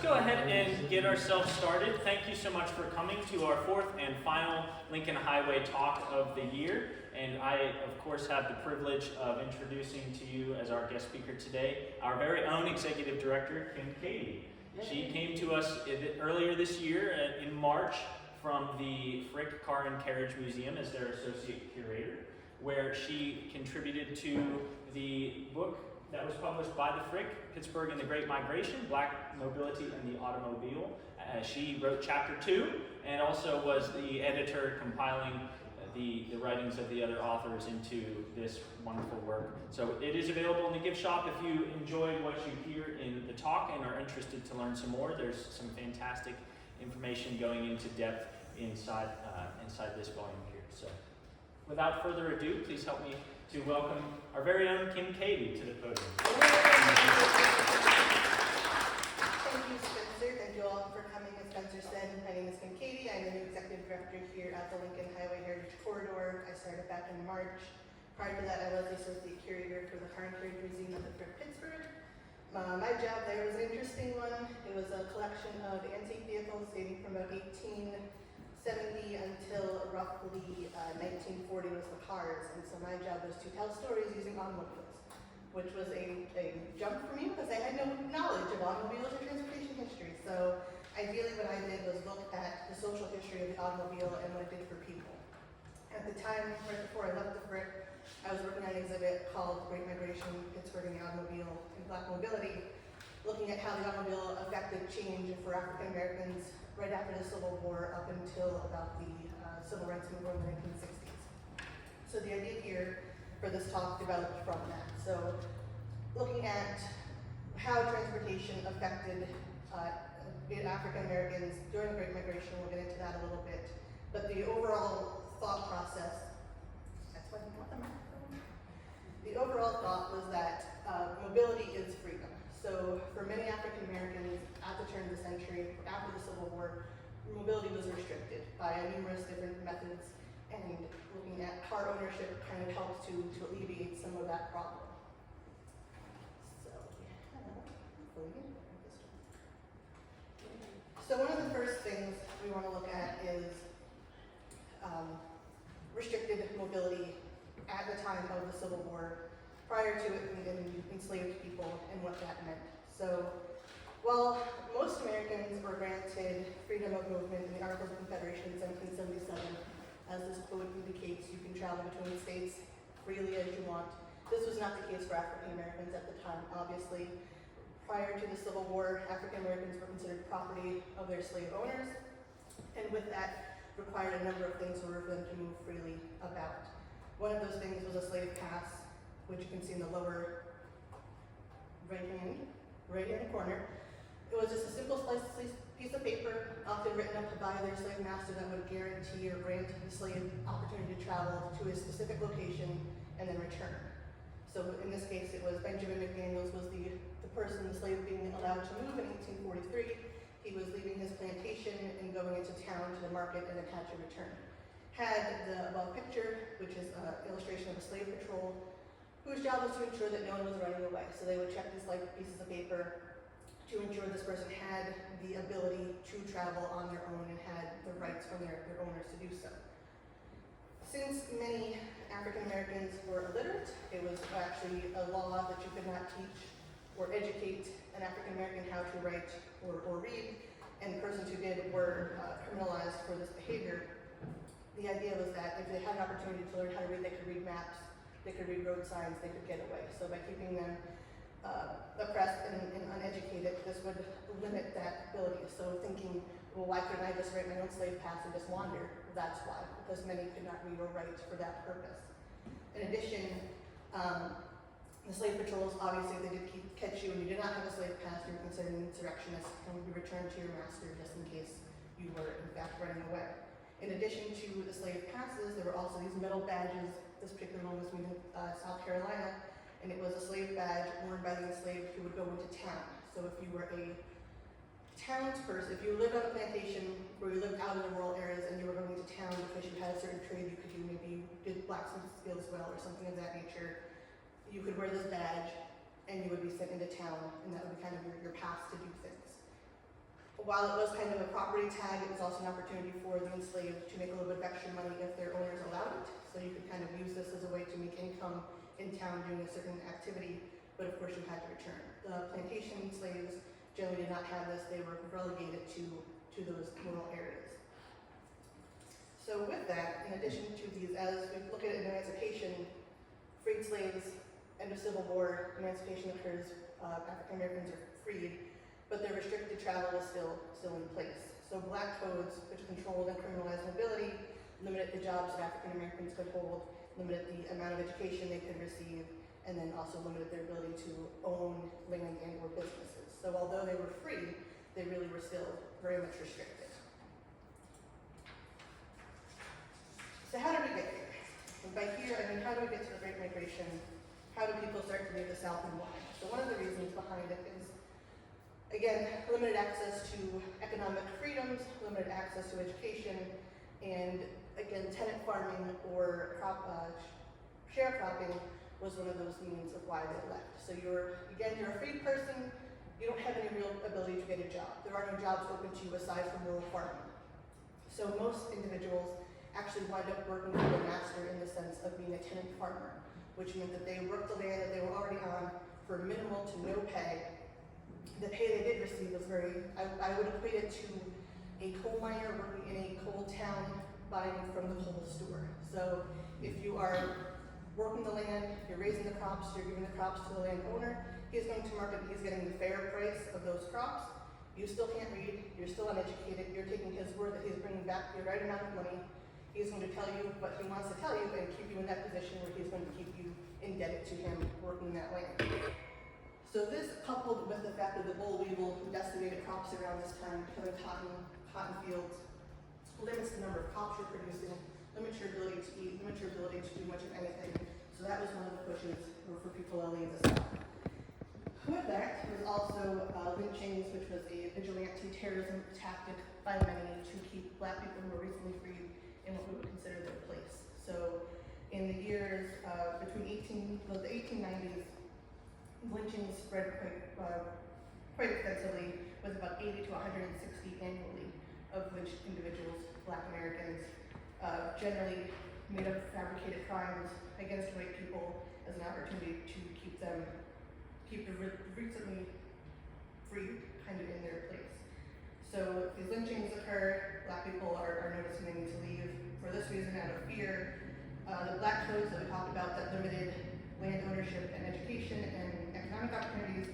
go ahead and get ourselves started. Thank you so much for coming to our fourth and final Lincoln Highway Talk of the year. And I, of course, have the privilege of introducing to you as our guest speaker today, our very own Executive Director, Cady. She came to us earlier this year in March from the Frick Car and Carriage Museum as their Associate Curator, where she contributed to the book that was published by the Frick, Pittsburgh and the Great Migration, Black Mobility and the Automobile. She wrote Chapter 2 and also was the editor compiling the writings of the other authors into this wonderful work. So it is available in the gift shop. If you enjoyed what you hear in the talk and are interested to learn some more, there's some fantastic information going into depth inside this volume here. So without further ado, please help me to welcome our very own Cady to the podium. Thank you, Spencer. Thank you all for coming. As Spencer said, my name is Cady. I'm the new Executive Director here at the Lincoln Highway Heritage Corridor. I started back in March. Prior to that, I was the Associate Curator for the Car and Carriage Museum at the Frick, Pittsburgh. My job there was an interesting one. It was a collection of antique vehicles dating from about 1870 until roughly 1940 was the cars. And so my job was to tell stories using automobiles, which was a jump for me because I had no knowledge of automobiles or transportation history. So ideally what I did was look at the social history of the automobile and what it did for people. At the time, right before I left the Frick, I was working on an exhibit called Great Migration, Pittsburgh and the Automobile and Black Mobility, looking at how the automobile affected change for African Americans right after the Civil War up until about the Civil Rights Movement in the 1960s. So the idea here for this talk developed from that. So looking at how transportation affected African Americans during the Great Migration, we'll get into that a little bit. But the overall thought process, that's why we want the microphone. The overall thought was that mobility is freedom. So for many African Americans at the turn of the century, after the Civil War, mobility was restricted by numerous different methods, and looking at car ownership kind of helps to alleviate some of that problem. So one of the first things we want to look at is restricted mobility at the time of the Civil War, prior to it enslaved people and what that meant. So while most Americans were granted freedom of movement in the Articles of Confederation in 1777, as this quote indicates, you can travel between states freely as you want. This was not the case for African Americans at the time, obviously. Prior to the Civil War, African Americans were considered property of their slave owners, and with that required a number of things in order for them to move freely about. One of those things was a slave pass, which you can see in the lower right-hand corner. It was just a simple piece of paper, often written up by their slave master, that would guarantee or grant the slave opportunity to travel to a specific location and then return. So in this case, it was Benjamin McDaniels was the person, the slave, being allowed to move in 1843. He was leaving his plantation and going into town to the market and then had to return. Had the above picture, which is an illustration of a slave patrol, whose job was to ensure that no one was running away. So they would check these pieces of paper to ensure this person had the ability to travel on their own and had the rights from their owners to do so. Since many African Americans were illiterate, it was actually a law that you could not teach or educate an African American how to write or read, and persons who did were criminalized for this behavior. The idea was that if they had an opportunity to learn how to read, they could read maps, they could read road signs, they could get away. So by keeping them oppressed and uneducated, this would limit that ability. So thinking, well, why couldn't I just write my own slave pass and just wander? That's why, because many could not read or write for that purpose. In addition, the slave patrols, obviously, they did catch you and you did not have a slave pass, you were considered an insurrectionist and would be returned to your master just in case you were, in fact, running away. In addition to the slave passes, there were also these metal badges. This particular one was made in South Carolina, and it was a slave badge worn by the enslaved who would go into town. So if you were a townsperson, if you lived on a plantation where you lived out in the rural areas and you were going to town because you had a certain trade you could do, maybe you did blacksmith skills well or something of that nature, you could wear this badge and you would be sent into town, and that would be kind of your path to do things. while it was kind of a property tag, it was also an opportunity for the enslaved to make a little bit of extra money if their owners allowed it. So you could kind of use this as a way to make income in town doing a certain activity, but of course you had to return. The plantation slaves generally did not have this. They were relegated to those rural areas. So with that, in addition to these, as we look at emancipation, freed slaves, end of Civil War, emancipation occurs, African Americans are freed, but their restricted travel is still in place. So black codes, which controlled and criminalized mobility, limited the jobs that African Americans could hold, limited the amount of education they could receive, and then also limited their ability to own land and or businesses. So although they were free, they really were still very much restricted. So how did we get here? And by here, I mean, how do we get to the Great Migration? How do people start to leave the South and why? So one of the reasons behind it is, again, limited access to economic freedoms, limited access to education, and again, tenant farming or sharecropping was one of those means of why they left. So you're a free person, you don't have any real ability to get a job. There are no jobs open to you aside from rural farming. So most individuals actually wind up working for the master in the sense of being a tenant farmer, which meant that they worked the land that they were already on for minimal to no pay. The pay they did receive was I would equate it to a coal miner working in a coal town buying from the coal store. So if you are working the land, you're raising the crops, you're giving the crops to the landowner, he's going to market, he's getting the fair price of those crops. You still can't read, you're still uneducated, you're taking his word that he's bringing back the right amount of money. He's going to tell you what he wants to tell you and keep you in that position where he's going to keep you indebted to him working that land. So this, coupled with the fact that the boll weevil who decimated crops around this time, becoming cotton fields, limits the number of crops you're producing, limits your ability to eat, limits your ability to do much of anything. So that was one of the pushes for people to leave the South. With that was also lynchings, which was a vigilante terrorism tactic by many to keep black people who were recently freed in what we would consider their place. So in the years between the 1890s, lynchings spread quite extensively, with about 80 to 160 annually of lynched individuals, black Americans, generally made up of fabricated crimes against white people as an opportunity to keep the recently freed kind of in their place. So these lynchings occur, black people are noticing they need to leave for this reason out of fear. The black codes that we talked about that limited land ownership and education and economic opportunities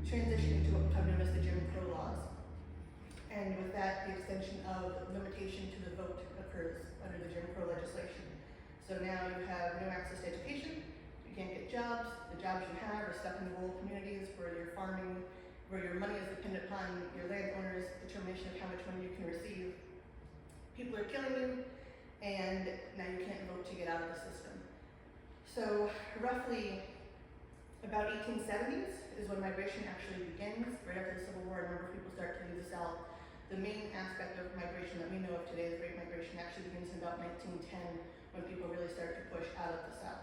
transition into what become known as the Jim Crow laws. And with that, the extension of limitation to the vote occurs under the Jim Crow legislation. So now you have no access to education, you can't get jobs, the jobs you have are stuck in rural communities where you're farming, where your money is dependent upon your landowner's determination of how much money you can receive. People are killing you, and now you can't vote to get out of the system. So roughly about 1870s is when migration actually begins. Right after the Civil War, a number of people start to leave the South. The main aspect of migration that we know of today, the Great Migration, actually begins in about 1910, when people really start to push out of the South.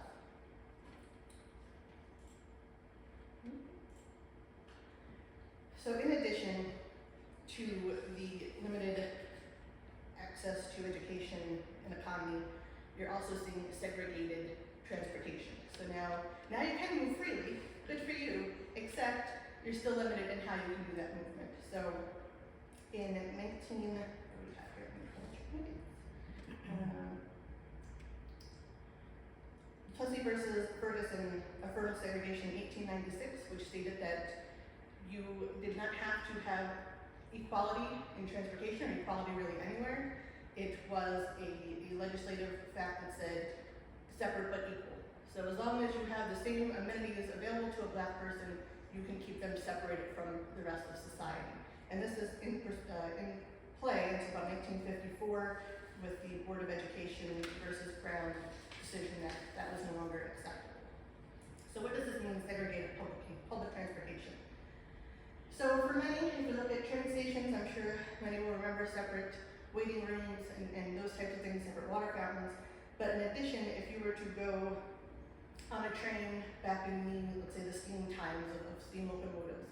So in addition to the limited access to education and economy, you're also seeing segregated transportation. So now you can move freely, good for you, except you're still limited in how you can do that movement. So in Plessy versus Ferguson affirmed segregation in 1896, which stated that you did not have to have equality in transportation, or equality really anywhere. It was a legislative fact that said separate but equal. So as long as you have the same amenities available to a black person, you can keep them separated from the rest of society. And this is in play until about 1954 with the Board of Education versus Brown decision that was no longer acceptable. So what does this mean, segregated public transportation? So for many, if you look at train stations, I'm sure many will remember separate waiting rooms and those types of things, separate water fountains. But in addition, if you were to go on a train back in the, let's say, the steam times of steam locomotives,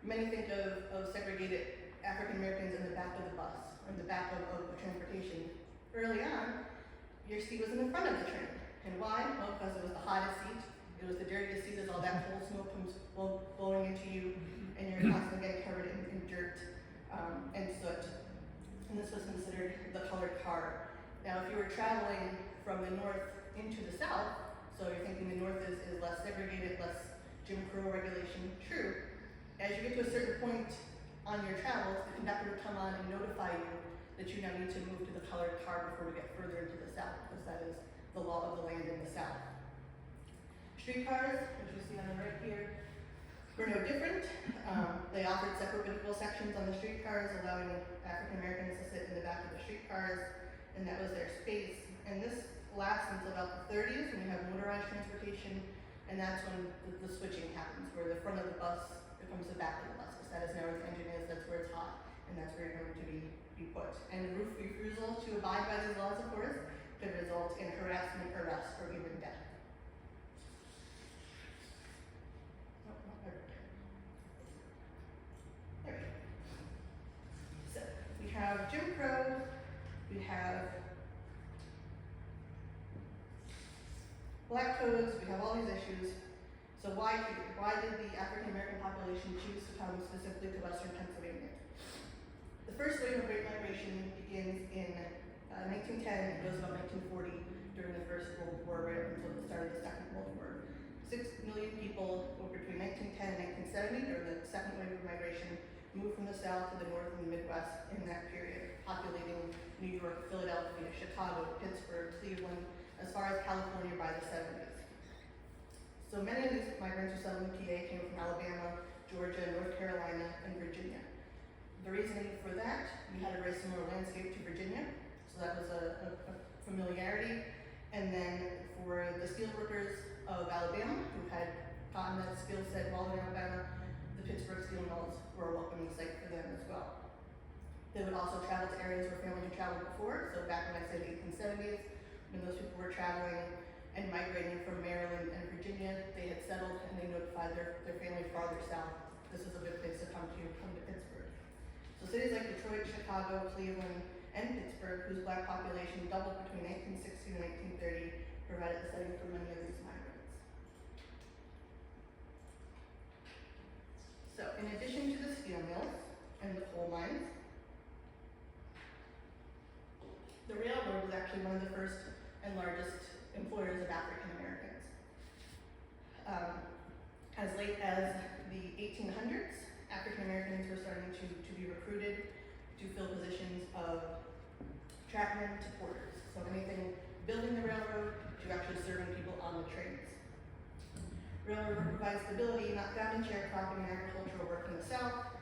many think of segregated African Americans in the back of the bus, or in the back of transportation. Early on, your seat was in the front of the train. And why? Well, because it was the hottest seat, it was the dirtiest seat as all that coal smoke comes blowing into you, and you're constantly getting covered in dirt and soot. And this was considered the colored car. Now, if you were traveling from the north into the south, so you're thinking the north is less segregated, less Jim Crow regulation, true. As you get to a certain point on your travels, the conductor would come on and notify you that you now need to move to the colored car before we get further into the south, because that is the law of the land in the south. Streetcars, which we see on the right here, were no different. They offered separate vehicle sections on the streetcars, allowing African Americans to sit in the back of the streetcars, and that was their space. And this lasts until about the 30s when you have motorized transportation, and that's when the switching happens, where the front of the bus becomes the back of the bus, because that is now where the engine is, that's where it's hot, and that's where you're going to be put. And the refusal to abide by these laws, of course, could result in harassment, arrest, or even death. There we go. So, we have Jim Crow, we have black codes, we have all these issues. So why here? Why did the African American population choose to come specifically to Western Pennsylvania? The first wave of Great Migration begins in 1910 and goes about 1940 during the First World War right until the start of the Second World War. 6 million people between 1910 and 1970 during the second wave of migration moved from the South to the North and the Midwest in that period, populating New York, Philadelphia, Chicago, Pittsburgh, Cleveland, as far as California by the 70s. So many of these migrants who settled in PA came from Alabama, Georgia, North Carolina, and Virginia. The reasoning for that, we had a very similar landscape to Virginia, so that was a familiarity. And then for the steel workers of Alabama, who had gotten that skill set while in Alabama, the Pittsburgh steel mills were a welcoming sight for them as well. They would also travel to areas where families had traveled before, so back when I said 1870s, when those people were traveling and migrating from Maryland and Virginia, they had settled and they notified their family farther south. This is a good place to come to Pittsburgh. So cities like Detroit, Chicago, Cleveland, and Pittsburgh, whose black population doubled between 1960 and 1930, provided the setting for many of these migrants. So in addition to the steel mills and the coal mines, the railroad was actually one of the first and largest employers of African Americans. As late as the 1800s, African Americans were starting to be recruited to fill positions of trackmen to porters. So anything building the railroad to actually serving people on the trains. Railroad work provides stability not found in sharecropping and agricultural work in the South,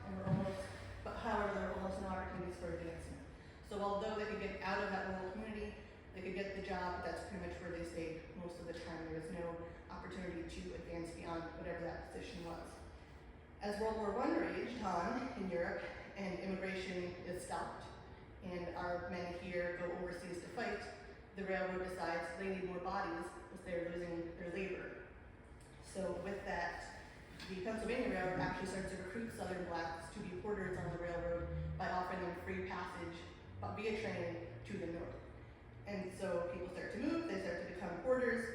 but however, there were almost no opportunities for advancement. So although they could get out of that rural community, they could get the job, but that's pretty much where they stayed most of the time. There was no opportunity to advance beyond whatever that position was. As World War I raged on in Europe and immigration is stopped, and our men here go overseas to fight, the railroad decides they need more bodies because they're losing their labor. So with that, the Pennsylvania Railroad actually starts to recruit Southern blacks to be porters on the railroad by offering them free passage via train to the north. And so people start to move, they start to become porters,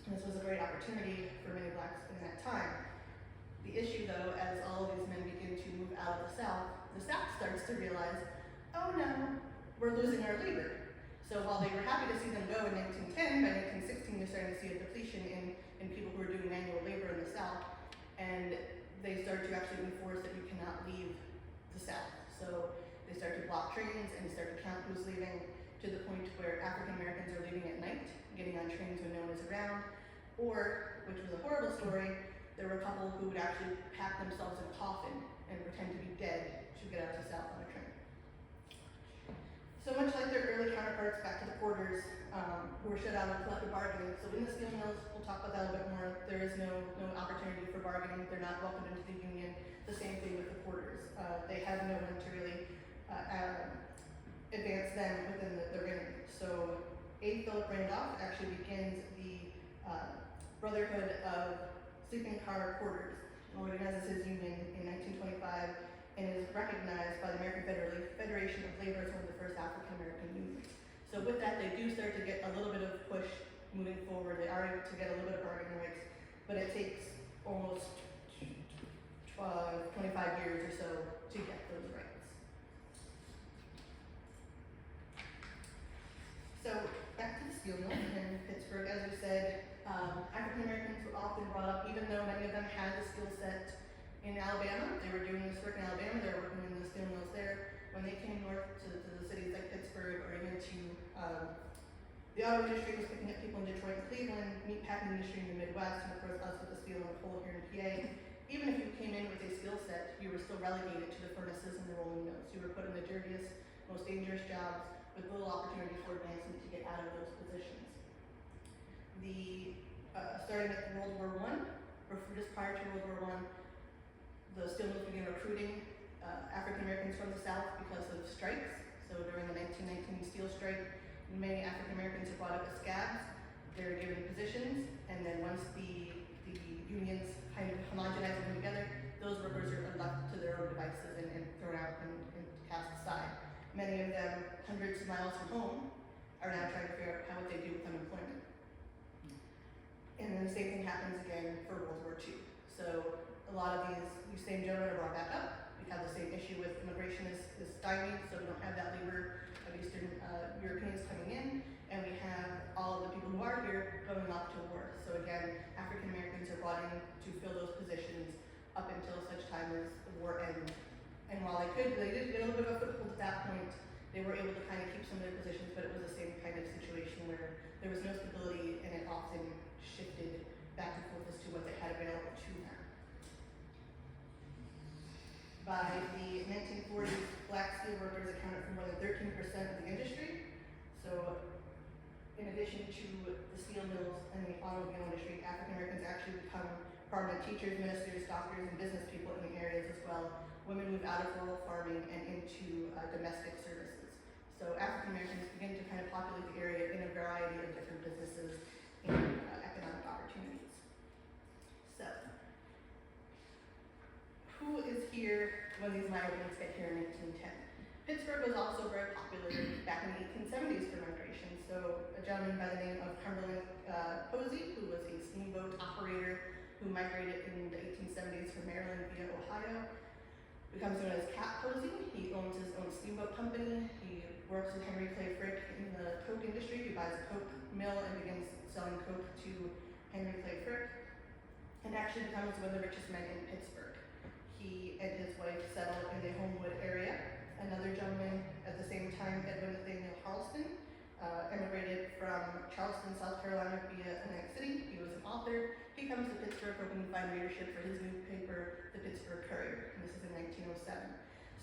and this was a great opportunity for many blacks in that time. The issue though, as all of these men begin to move out of the South starts to realize, oh no, we're losing our labor. So while they were happy to see them go in 1910, by 1916 they're starting to see a depletion in people who are doing manual labor in the South, and they start to actually enforce that you cannot leave the South. So they start to block trains and they start to count who's leaving, to the point where African Americans are leaving at night, getting on trains when no one is around, or, which was a horrible story, there were a couple who would actually pack themselves in a coffin and pretend to be dead to get out to the South on a train. So much like their early counterparts back to the porters, who were shut out of collective bargaining. So in the steel mills, we'll talk about that a little bit more, there is no opportunity for bargaining, they're not welcomed into the union. The same thing with the porters. They have no one to really advance them within the ring. So A. Philip Randolph actually begins the Brotherhood of Sleeping Car Porters, and organizes his union in 1925 and is recognized by the American Federation of Labor as one of the first African American unions. So with that, they do start to get a little bit of push moving forward. They are to get a little bit of bargaining rights, but it takes almost 25 years or so to get those rights. So back to the steel mill in Pittsburgh, as we said, African Americans were often brought up, even though many of them had the skill set in Alabama. They were doing this work in Alabama, they were working in the steel mills there. When they came north to the cities like Pittsburgh, or even to the auto industry was picking up people in Detroit and Cleveland, meat packing industry in the Midwest, and of course us with the steel and coal here in PA. Even if you came in with a skill set, you were still relegated to the furnaces and the rolling mills. You were put in the dirtiest, most dangerous jobs with little opportunity for advancement to get out of those positions. Starting at World War I, or just prior to World War I, the steel mills began recruiting African Americans from the South because of strikes. So during the 1919 steel strike, many African Americans were brought up as scabs. They were given positions, and then once the unions kind of homogenized them together, those workers are left to their own devices and thrown out and cast aside. Many of them, hundreds of miles from home, are now trying to figure out what they do with unemployment. And then the same thing happens again for World War II. So a lot of these same gentlemen are brought back up. We have the same issue with immigration is stymied, so we don't have that labor of Eastern Europeans coming in, and we have all of the people who are here going off to war. So again, African Americans are brought in to fill those positions up until such time as the war ends. And while they did get a little bit of a foothold at that point, they were able to kind of keep some of their positions, but it was the same kind of situation where there was no stability, and it often shifted back and forth as to what they had available to them. By the 1940s, black steel workers accounted for more than 13% of the industry. So in addition to the steel mills and the automobile industry, African Americans actually become prominent teachers, ministers, doctors, and business people in the areas as well. Women move out of rural farming and into domestic services. So African Americans begin to kind of populate the area in a variety of different businesses and economic opportunities. So, who is here when these migrants get here in 1910? Pittsburgh was also very popular back in the 1870s for migration. So a gentleman by the name of Cumberland Posey, who was a steamboat operator who migrated in the 1870s from Maryland via Ohio, becomes known as Cap Posey. He owns his own steamboat company. He works with Henry Clay Frick in the coke industry. He buys a coke mill and begins selling coke to Henry Clay Frick, and actually becomes one of the richest men in Pittsburgh. He and his wife settled in the Homewood area. Another gentleman at the same time, Edwin Nathaniel Harleston, immigrated from Charleston, South Carolina via Atlantic City. He was an author. He comes to Pittsburgh hoping to find readership for his newspaper, the Pittsburgh Courier, and this is in 1907.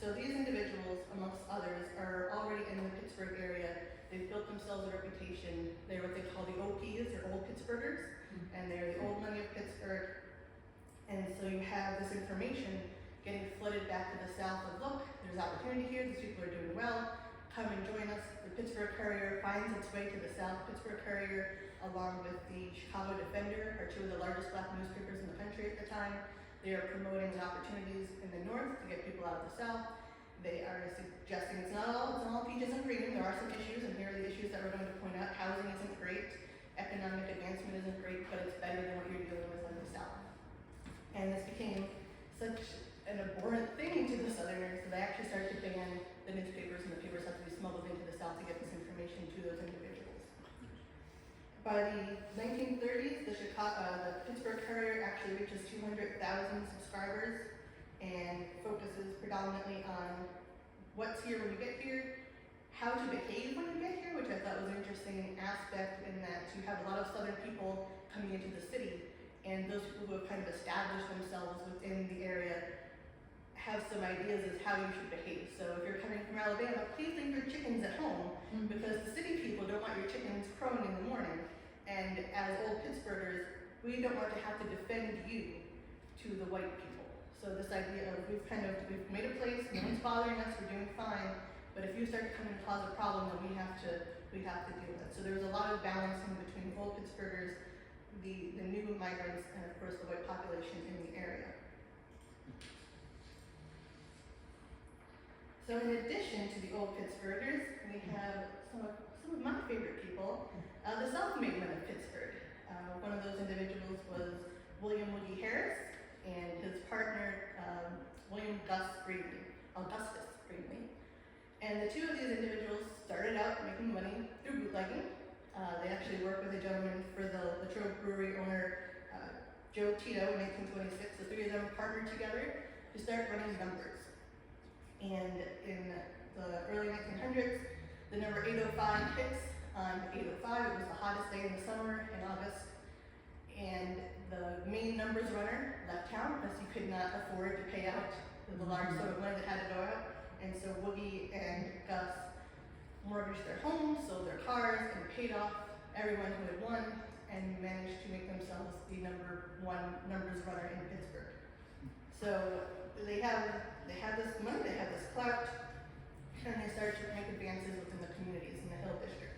So these individuals, amongst others, are already in the Pittsburgh area. They've built themselves a reputation. They're what they call the OPs, or Old Pittsburghers, and they're the old money of Pittsburgh. And so you have this information getting flooded back to the south of, look, there's opportunity here, these people are doing well, come and join us. The Pittsburgh Courier finds its way to the south. Pittsburgh Courier, along with the Chicago Defender, are two of the largest black newspapers in the country at the time. They are promoting the opportunities in the north to get people out of the south. They are suggesting it's not all peaches and cream. There are some issues, and here are the issues that we're going to point out. Housing isn't great, economic advancement isn't great, but it's better than what you're dealing with in the south. And this became such an abhorrent thing to the Southerners that they actually started to ban the newspapers, and the papers have to be smuggled into the South to get this information to those individuals. By the 1930s, the Pittsburgh Courier actually reaches 200,000 subscribers and focuses predominantly on what's here when you get here, how to behave when you get here, which I thought was an interesting aspect in that you have a lot of Southern people coming into the city, and those people who have kind of established themselves within the area have some ideas as how you should behave. So if you're coming from Alabama, please leave your chickens at home, because the city people don't want your chickens crowing in the morning. And as old Pittsburghers, we don't want to have to defend you to the white people. So this idea of we've made a place, no one's bothering us, we're doing fine, but if you start to come and cause a problem, then we have to deal with it. So there was a lot of balancing between old Pittsburghers, the new migrants, and of course the white population in the area. So in addition to the old Pittsburghers, we have some of my favorite people, the self-made men of Pittsburgh. One of those individuals was William Woody Harris and his partner, Augustus Greenlee. And the two of these individuals started out making money through bootlegging. They actually worked with a gentleman for the Latrobe Brewery owner, Joe Tito, in 1926. The three of them partnered together to start running numbers. And in the early 1900s, the number 805 hits on 805. It was the hottest day in the summer in August. And the main numbers runner left town because he could not afford to pay out the large sum of money that had to go out. And so Woody and Gus mortgaged their homes, sold their cars, and paid off everyone who had won, and managed to make themselves the number one numbers runner in Pittsburgh. So they had this money, they had this clout, and they started to make advances within the communities in the Hill District.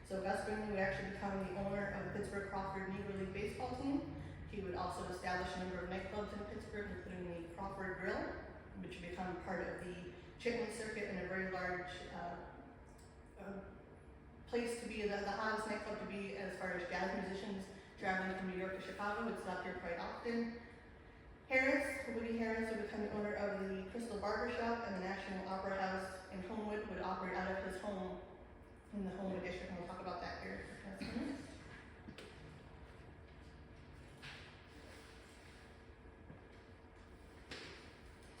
So Gus Greenlee would actually become the owner of the Pittsburgh Crawford Negro League baseball team. He would also establish a number of nightclubs in Pittsburgh, including the Crawford Grill, which would become part of the Chitlin Circuit and a very large place to be, the hottest nightclub to be as far as jazz musicians traveling from New York to Chicago would stop here quite often. Woody Harris would become the owner of the Crystal Barber Shop, and the National Opera House in Homewood would operate out of his home in the Homewood district, and we'll talk about that here in just a minute.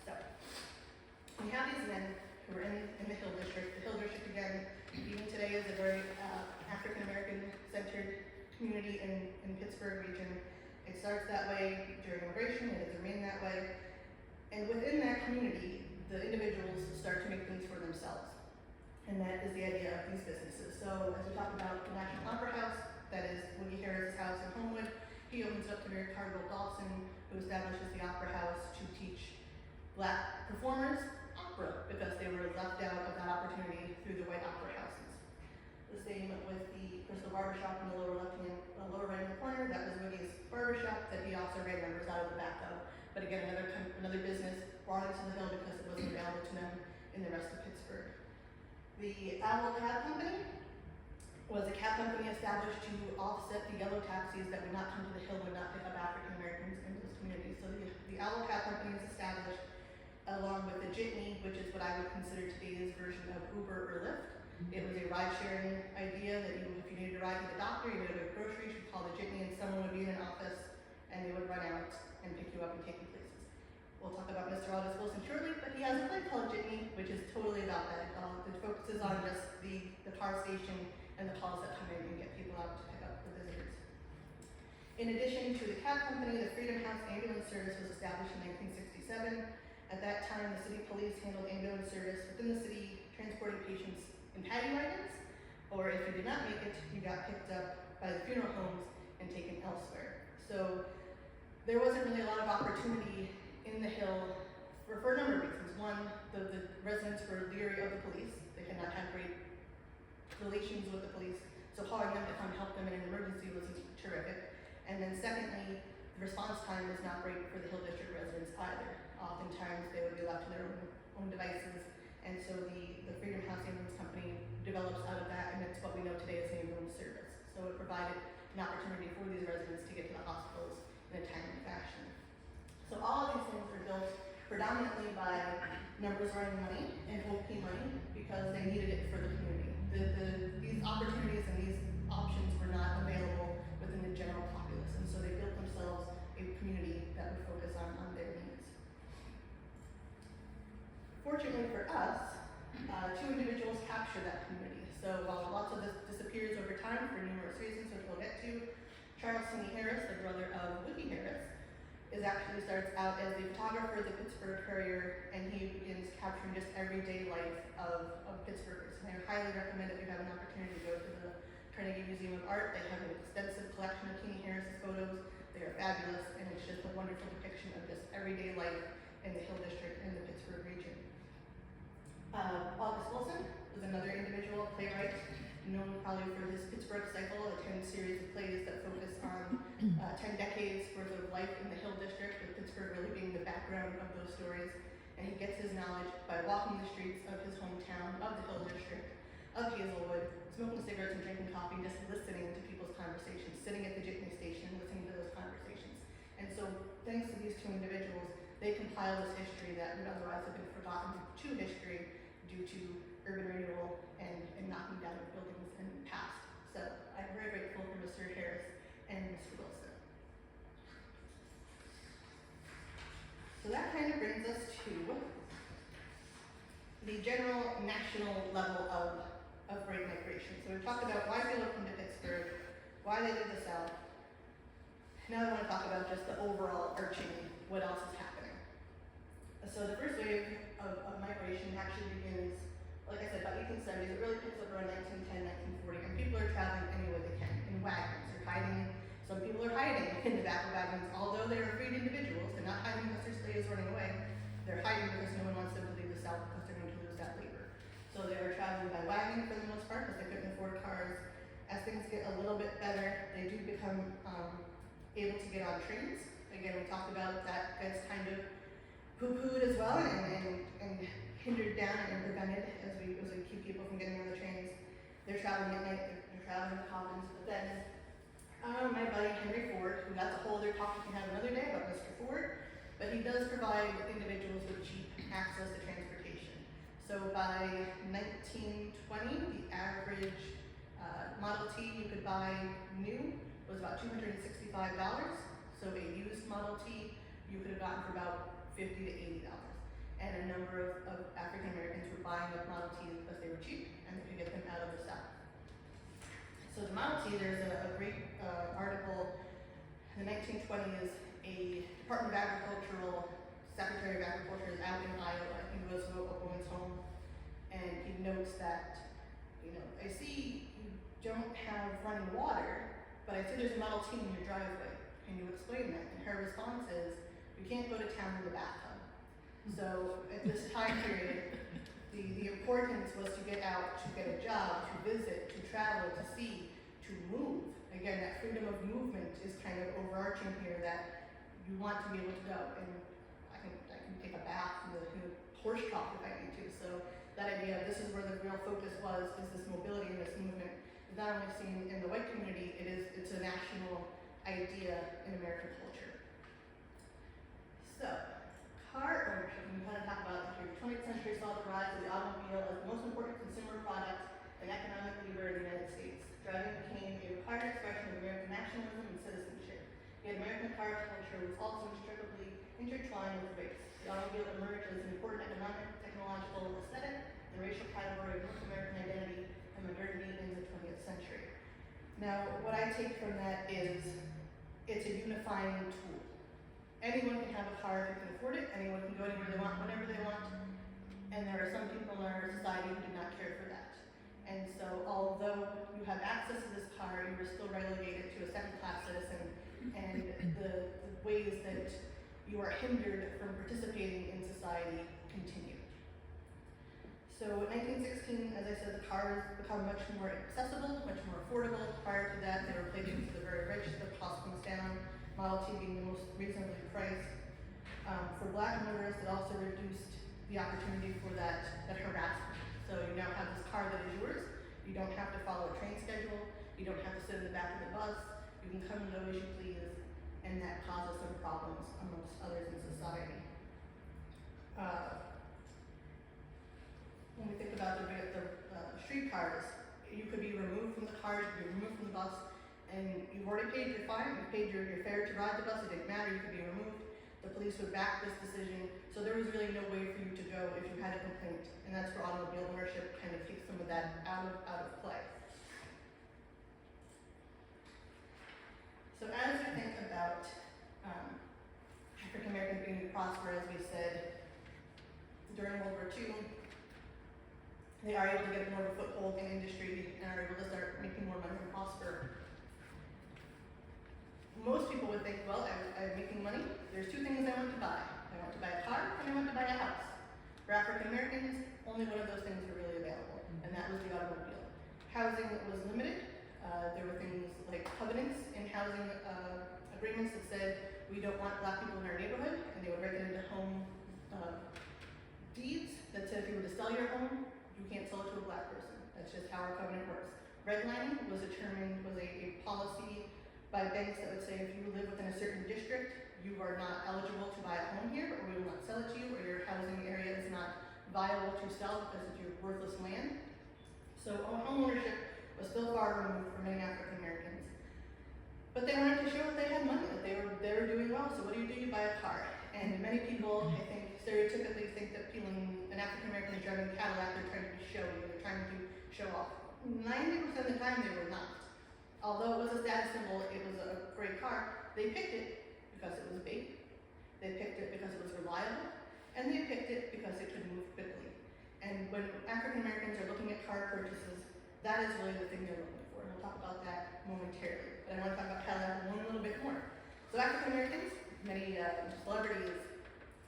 So, we have these men who are in the Hill District. The Hill District, again, even today, is a very African American centered community in Pittsburgh region. It starts that way during immigration, and it has remained that way. And within that community, the individuals start to make things for themselves. And that is the idea of these businesses. So as we talk about the National Opera House, that is Woody Harris' house in Homewood, he opens up to Mary Cargill Dawson, who establishes the Opera House to teach Black performers opera, because they were left out of that opportunity through the white opera houses. The same with the Crystal Barber Shop in the lower right hand corner. That was Woody's barber shop that he also ran members out of the back of. But again, another business brought into the Hill because it wasn't available to them in the rest of Pittsburgh. The Owl Cab Company was a cab company established to offset the yellow taxis that would not come to the Hill, would not pick up African Americans into those communities. So the Owl Cab Company is established along with the Jitney, which is what I would consider today's version of Uber or Lyft. It was a ride-sharing idea that if you needed to ride to the doctor, you needed to go to groceries, you'd call the Jitney and someone would be in an office and they would run out and pick you up and take you places. We'll talk about Mr. Aldous Wilson shortly, but he has a play called Jitney, which is totally about that. It focuses on just the car station and the calls that come in and get people out to pick up the visitors. In addition to the cab company, the Freedom House Ambulance Service was established in 1967. At that time, the city police handled ambulance service within the city, transporting patients in paddy wagons, or if you did not make it, you got picked up by the funeral homes and taken elsewhere. So there wasn't really a lot of opportunity in the Hill for a number of reasons. One, the residents were leery of the police. They had not had great relations with the police, so hauling them to come help them in an emergency was terrific. And then secondly, the response time was not great for the Hill District residents either. Oftentimes they would be left to their own devices, and so the Freedom House Ambulance Company develops out of that, and it's what we know today as the ambulance service. So it provided an opportunity for these residents to get to the hospitals in a timely fashion. So all of these things were built predominantly by numbers running money and OP money because they needed it for the community. These opportunities and these options were not available within the general populace, and so they built themselves a community that would focus on their needs. Fortunately for us, two individuals capture that community. So while lots of this disappears over time for numerous reasons, which we'll get to, Charles C. Harris, the brother of Woody Harris, starts out as a photographer at the Pittsburgh Courier, and he begins capturing just everyday life of Pittsburghers. And I highly recommend if you have an opportunity to go to the Carnegie Museum of Art. They have an extensive collection of King Harris's photos. They are fabulous, and it's just a wonderful depiction of just everyday life in the Hill District in the Pittsburgh region. August Wilson was another individual playwright, known probably for his Pittsburgh Cycle, a 10 series of plays that focus on 10 decades worth of life in the Hill District, with Pittsburgh really being the background of those stories. and he gets his knowledge by walking the streets of his hometown, of the Hill District, of Hazelwood, smoking cigarettes and drinking coffee, just listening to people's conversations, sitting at the jitney station, listening to those conversations. And so, thanks to these two individuals, they compile this history that would otherwise have been forgotten to history due to urban renewal and knocking down of buildings in the past. So, I'm very grateful for Mr. Harris and Mr. Wilson. So that kind of brings us to the general national level of great migration. So we've talked about why people come to Pittsburgh, why they leave the South. Now I want to talk about just the overall arching, what else is happening. So the first wave of migration actually begins, like I said, by 1870s. It really picks up around 1910, 1940, and people are traveling any way they can, in wagons. They're hiding, some people are hiding in the back of wagons, although they're freed individuals. They're not hiding because their slaves running away. They're hiding because no one wants them to leave the South because they're going to lose that labor. So they were traveling by wagon for the most part because they couldn't afford cars. As things get a little bit better, they do become able to get on trains. Again, we talked about that gets kind of poo-pooed as well and hindered down and prevented as we keep people from getting on the trains. They're traveling at night, they're traveling in commons, but then my buddy Henry Ford, who that's a whole other talk we can have another day about Mr. Ford, but he does provide individuals with cheap access to transportation. So by 1920, the average Model T you could buy new was about $265. So a used Model T you could have gotten for about $50 to $80. And a number of African Americans were buying up Model Ts because they were cheap and they could get them out of the South. So the Model T, there's a great article in the 1920s, a Department of Agricultural, Secretary of Agriculture is out in Iowa. He goes to a woman's home and he notes that, I see you don't have running water, but I see there's a Model T in your driveway. Can you explain that? And her response is, we can't go to town with a bathtub. So at this time period, the importance was to get out, to get a job, to visit, to travel, to see, to move. Again, that freedom of movement is kind of overarching here, that you want to be able to go. And I can take a bath in the horse trough if I need to. So that idea, this is where the real focus was, is this mobility and this movement. It's not only seen in the white community, it's a national idea in American culture. So, car ownership, we want to talk about the 20th century saw the rise of the automobile as the most important consumer product and economic lever in the United States. Driving became a required expression of American nationalism and citizenship. Yet American car culture was also inextricably intertwined with race. The automobile emerged as an important economic, technological, aesthetic, and racial category of North American identity and modernity in the 20th century. Now, what I take from that is it's a unifying tool. Anyone can have a car if they can afford it, anyone can go anywhere they want, whenever they want, and there are some people in our society who do not care for that. And so, although you have access to this car, you are still relegated to a second-class citizen, and the ways that you are hindered from participating in society continue. So in 1916, as I said, the cars become much more accessible, much more affordable. Prior to that, they were plated for the very rich, the cost comes down, Model T being the most reasonably priced. For black motorists, it also reduced the opportunity for that harassment. So you now have this car that is yours, you don't have to follow a train schedule, you don't have to sit in the back of the bus, you can come and go as you please, and that causes some problems amongst others in society. When we think about the street cars, you could be removed from the car, you could be removed from the bus, and you've already paid your fine, you've paid your fare to ride the bus, it didn't matter, you could be removed. The police would back this decision, so there was really no way for you to go if you had a complaint, and that's where automobile ownership kind of takes some of that out of play. So as we think about African Americans being to prosper, as we said, during World War II, they are able to get more of a foothold in industry and are able to start making more money and prosper. Most people would think, well, I'm making money, there's two things I want to buy. I want to buy a car and I want to buy a house. For African Americans, only one of those things were really available, and that was the automobile. Housing was limited. There were things like covenants in housing agreements that said we don't want black people in our neighborhood, and they would break it into deeds that said if you were to sell your home, you can't sell it to a black person. That's just how our covenant works. Redlining was a policy by banks that would say if you live within a certain district, you are not eligible to buy a home here, or we will not sell it to you, or your housing area is not viable to sell because it's your worthless land. So home ownership was still far removed for many African Americans. But they wanted to show that they had money, that they were doing well. So what do? You buy a car. And many people, I think, stereotypically think that an African American is driving a Cadillac, they're trying to be showy, they're trying to show off. 90% of the time they were not. Although it was a status symbol, it was a great car, they picked it because it was big, they picked it because it was reliable, and they picked it because it could move quickly. And when African Americans are looking at car purchases, that is really the thing they're looking for. And we'll talk about that momentarily. But I want to talk about Cadillac one little bit more. So African Americans, many celebrities,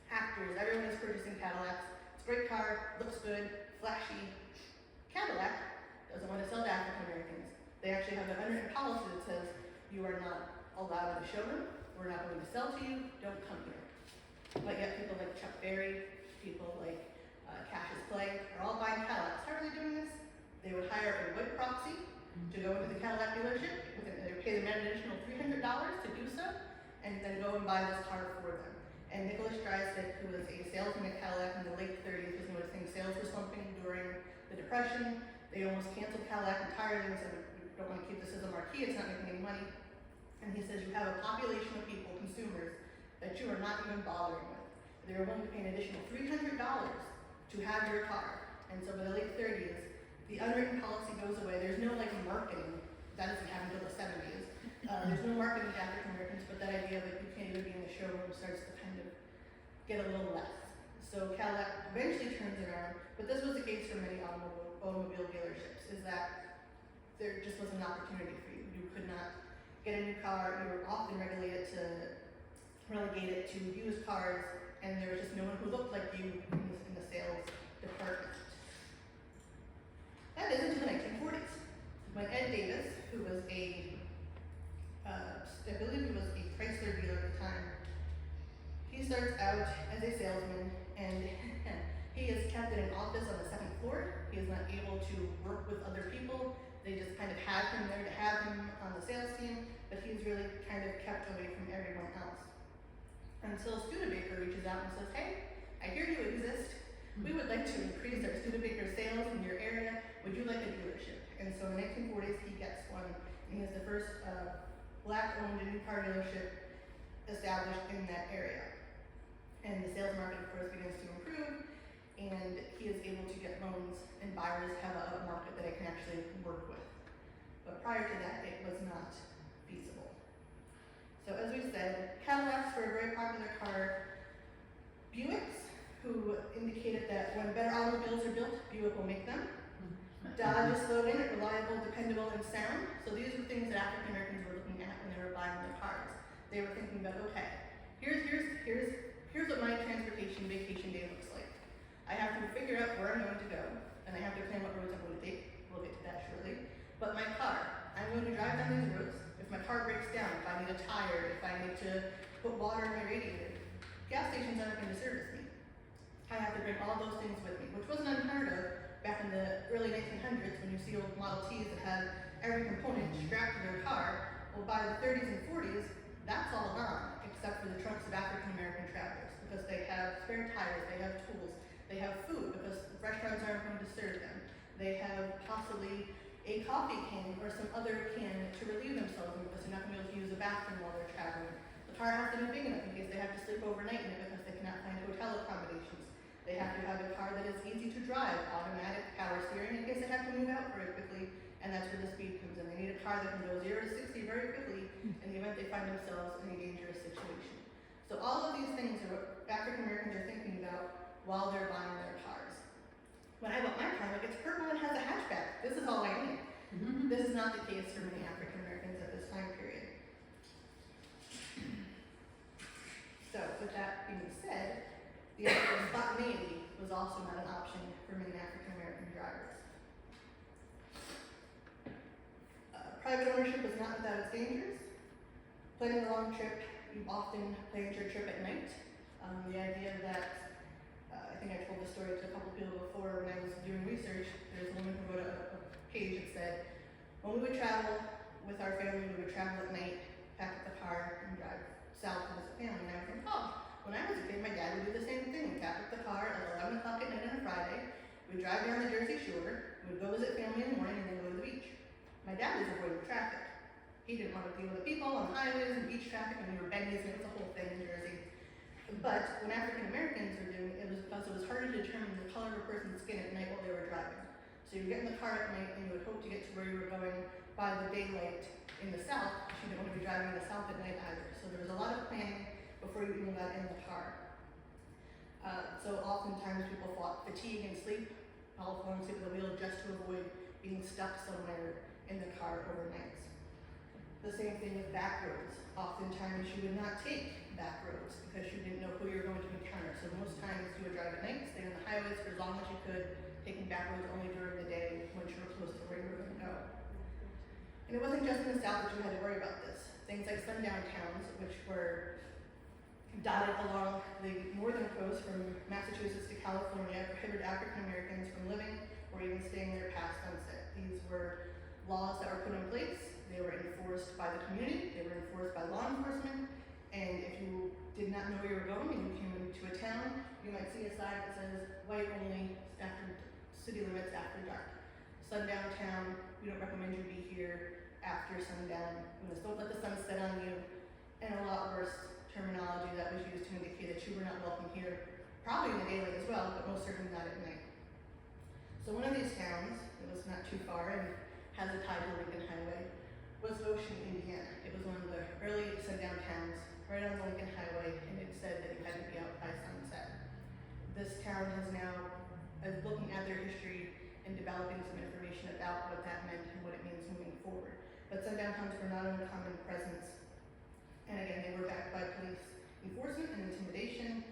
actors, everyone is purchasing Cadillacs. It's a great car, looks good, flashy. Cadillac doesn't want to sell to African Americans. They actually have an unwritten policy that says you are not allowed in the showroom, we're not going to sell to you, don't come here. But yet people like Chuck Berry, people like Cassius Clay are all buying Cadillacs. How are they doing this? They would hire a white proxy to go into the Cadillac dealership, they would pay them an additional $300 to do so, and then go and buy this car for them. And Nicholas Drysdale, who was a salesman at Cadillac in the late 30s, was noticing sales were slumping during the Depression. They almost canceled Cadillac entirely and said, we don't want to keep this as a marquee, it's not making any money. And he says, you have a population of people, consumers, that you are not even bothering with. They were willing to pay an additional $300 to have your car. And so by the late 30s, the unwritten policy goes away. There's no like marketing, that doesn't happen until the 70s. There's no marketing to African Americans, but that idea that you can't even be in the showroom starts to kind of get a little less. So Cadillac eventually turns around, but this was the case for many automobile dealerships, is that there just was an opportunity for you. You could not get a new car, you were often relegated to used cars, and there was just no one who looked like you in the sales department. That is into the 1940s, when Ed Davis, who was I believe he was a Chrysler dealer at the time, he starts out as a salesman, and he is kept in an office on the second floor. He is not able to work with other people. They just kind of have him there to have him on the sales team, but he's really kind of kept away from everyone else. Until Studebaker reaches out and says, hey, I hear you exist. We would like to increase our Studebaker sales in your area. Would you like a dealership? And so in the 1940s, he gets one, and he has the first black-owned new car dealership established in that area. And the sales market, of course, begins to improve, and he is able to get loans, and buyers have a market that they can actually work with. But prior to that, it was not feasible. So as we said, Cadillacs were a very popular car. Buicks, who indicated that when better automobiles are built, Buick will make them. Dodge is slogan, reliable, dependable, and sound. So these are things that African Americans were looking at when they were buying their cars. They were thinking about, okay, here's what my transportation vacation day looks like. I have to figure out where I'm going to go, and I have to plan what roads I'm going to take. We'll get to that shortly. But my car, I'm going to drive down these roads. If my car breaks down, if I need a tire, if I need to put water in my radiator, gas stations aren't going to service me. I have to bring all those things with me, which wasn't unheard of back in the early 1900s when you see old Model Ts that had every component strapped to their car. Well, by the 30s and 40s, that's all gone, except for the trunks of African American travelers, because they have spare tires, they have tools, they have food, because restaurants aren't going to serve them. They have possibly a coffee can or some other can to relieve themselves in, because they're not going to be able to use the bathroom while they're traveling. The car has to be big enough in case they have to sleep overnight in it because they cannot find hotel accommodations. They have to have a car that is easy to drive, automatic power steering in case they have to move out very quickly, and that's where the speed comes in. They need a car that can go 0 to 60 very quickly in the event they find themselves in a dangerous situation. So all of these things are what African Americans are thinking about while they're buying their cars. When I bought my car, like, it's purple and has a hatchback. This is all I need. This is not the case for many African Americans at this time period. So with that being said, the idea of spontaneity was also not an option for many African American drivers. Private ownership is not without its dangers. Planning a long trip, you often plan your trip at night. The idea that I think I told the story to a couple people before when I was doing research. There's a woman who wrote a page that said, when we would travel with our family, we would travel at night, pack up the car, and drive south to visit family. And I was like, oh, when I was a kid, my dad would do the same thing. We'd pack up the car at 11 o'clock at night on a Friday. We'd drive down the Jersey Shore. We'd go visit family in the morning and then go to the beach. My dad was avoiding traffic. He didn't want to deal with the people on highways and beach traffic, and we were bennies, and it was a whole thing in Jersey. But when African Americans were doing it, was because it was harder to determine the color of a person's skin at night while they were driving. So you would get in the car at night and you would hope to get to where you were going by the daylight in the south, because you didn't want to be driving in the south at night either. So there was a lot of planning before you even got in the car. So oftentimes people fought fatigue and sleep, all falling asleep at the wheel just to avoid being stuck somewhere in the car overnight. The same thing with back roads. Oftentimes you would not take back roads because you didn't know who you were going to encounter. So most times you would drive at night, stay on the highways for as long as you could, taking back roads only during the day when you were close to where you were going to go. And it wasn't just in the south that you had to worry about this. Things like sundown towns, which were dotted along the northern coast from Massachusetts to California, prohibited African Americans from living or even staying there past sunset. These were laws that were put in place. They were enforced by the community, they were enforced by law enforcement, and if you did not know where you were going and you came into a town, you might see a sign that says, white only, after city limits after dark. Sundown town, we don't recommend you be here after sundown. Don't let the sun set on you, and a lot worse terminology that was used to indicate that you were not welcome here, probably in the daylight as well, but most certainly not at night. So one of these towns, it was not too far and has a tie to Lincoln Highway, was Goshen, Indiana. It was one of the early sundown towns right on the Lincoln Highway, and it said that you had to be out by sunset. This town is now looking at their history and developing some information about what that meant and what it means moving forward. But sundown towns were not an uncommon presence, and again, they were backed by police enforcement and intimidation.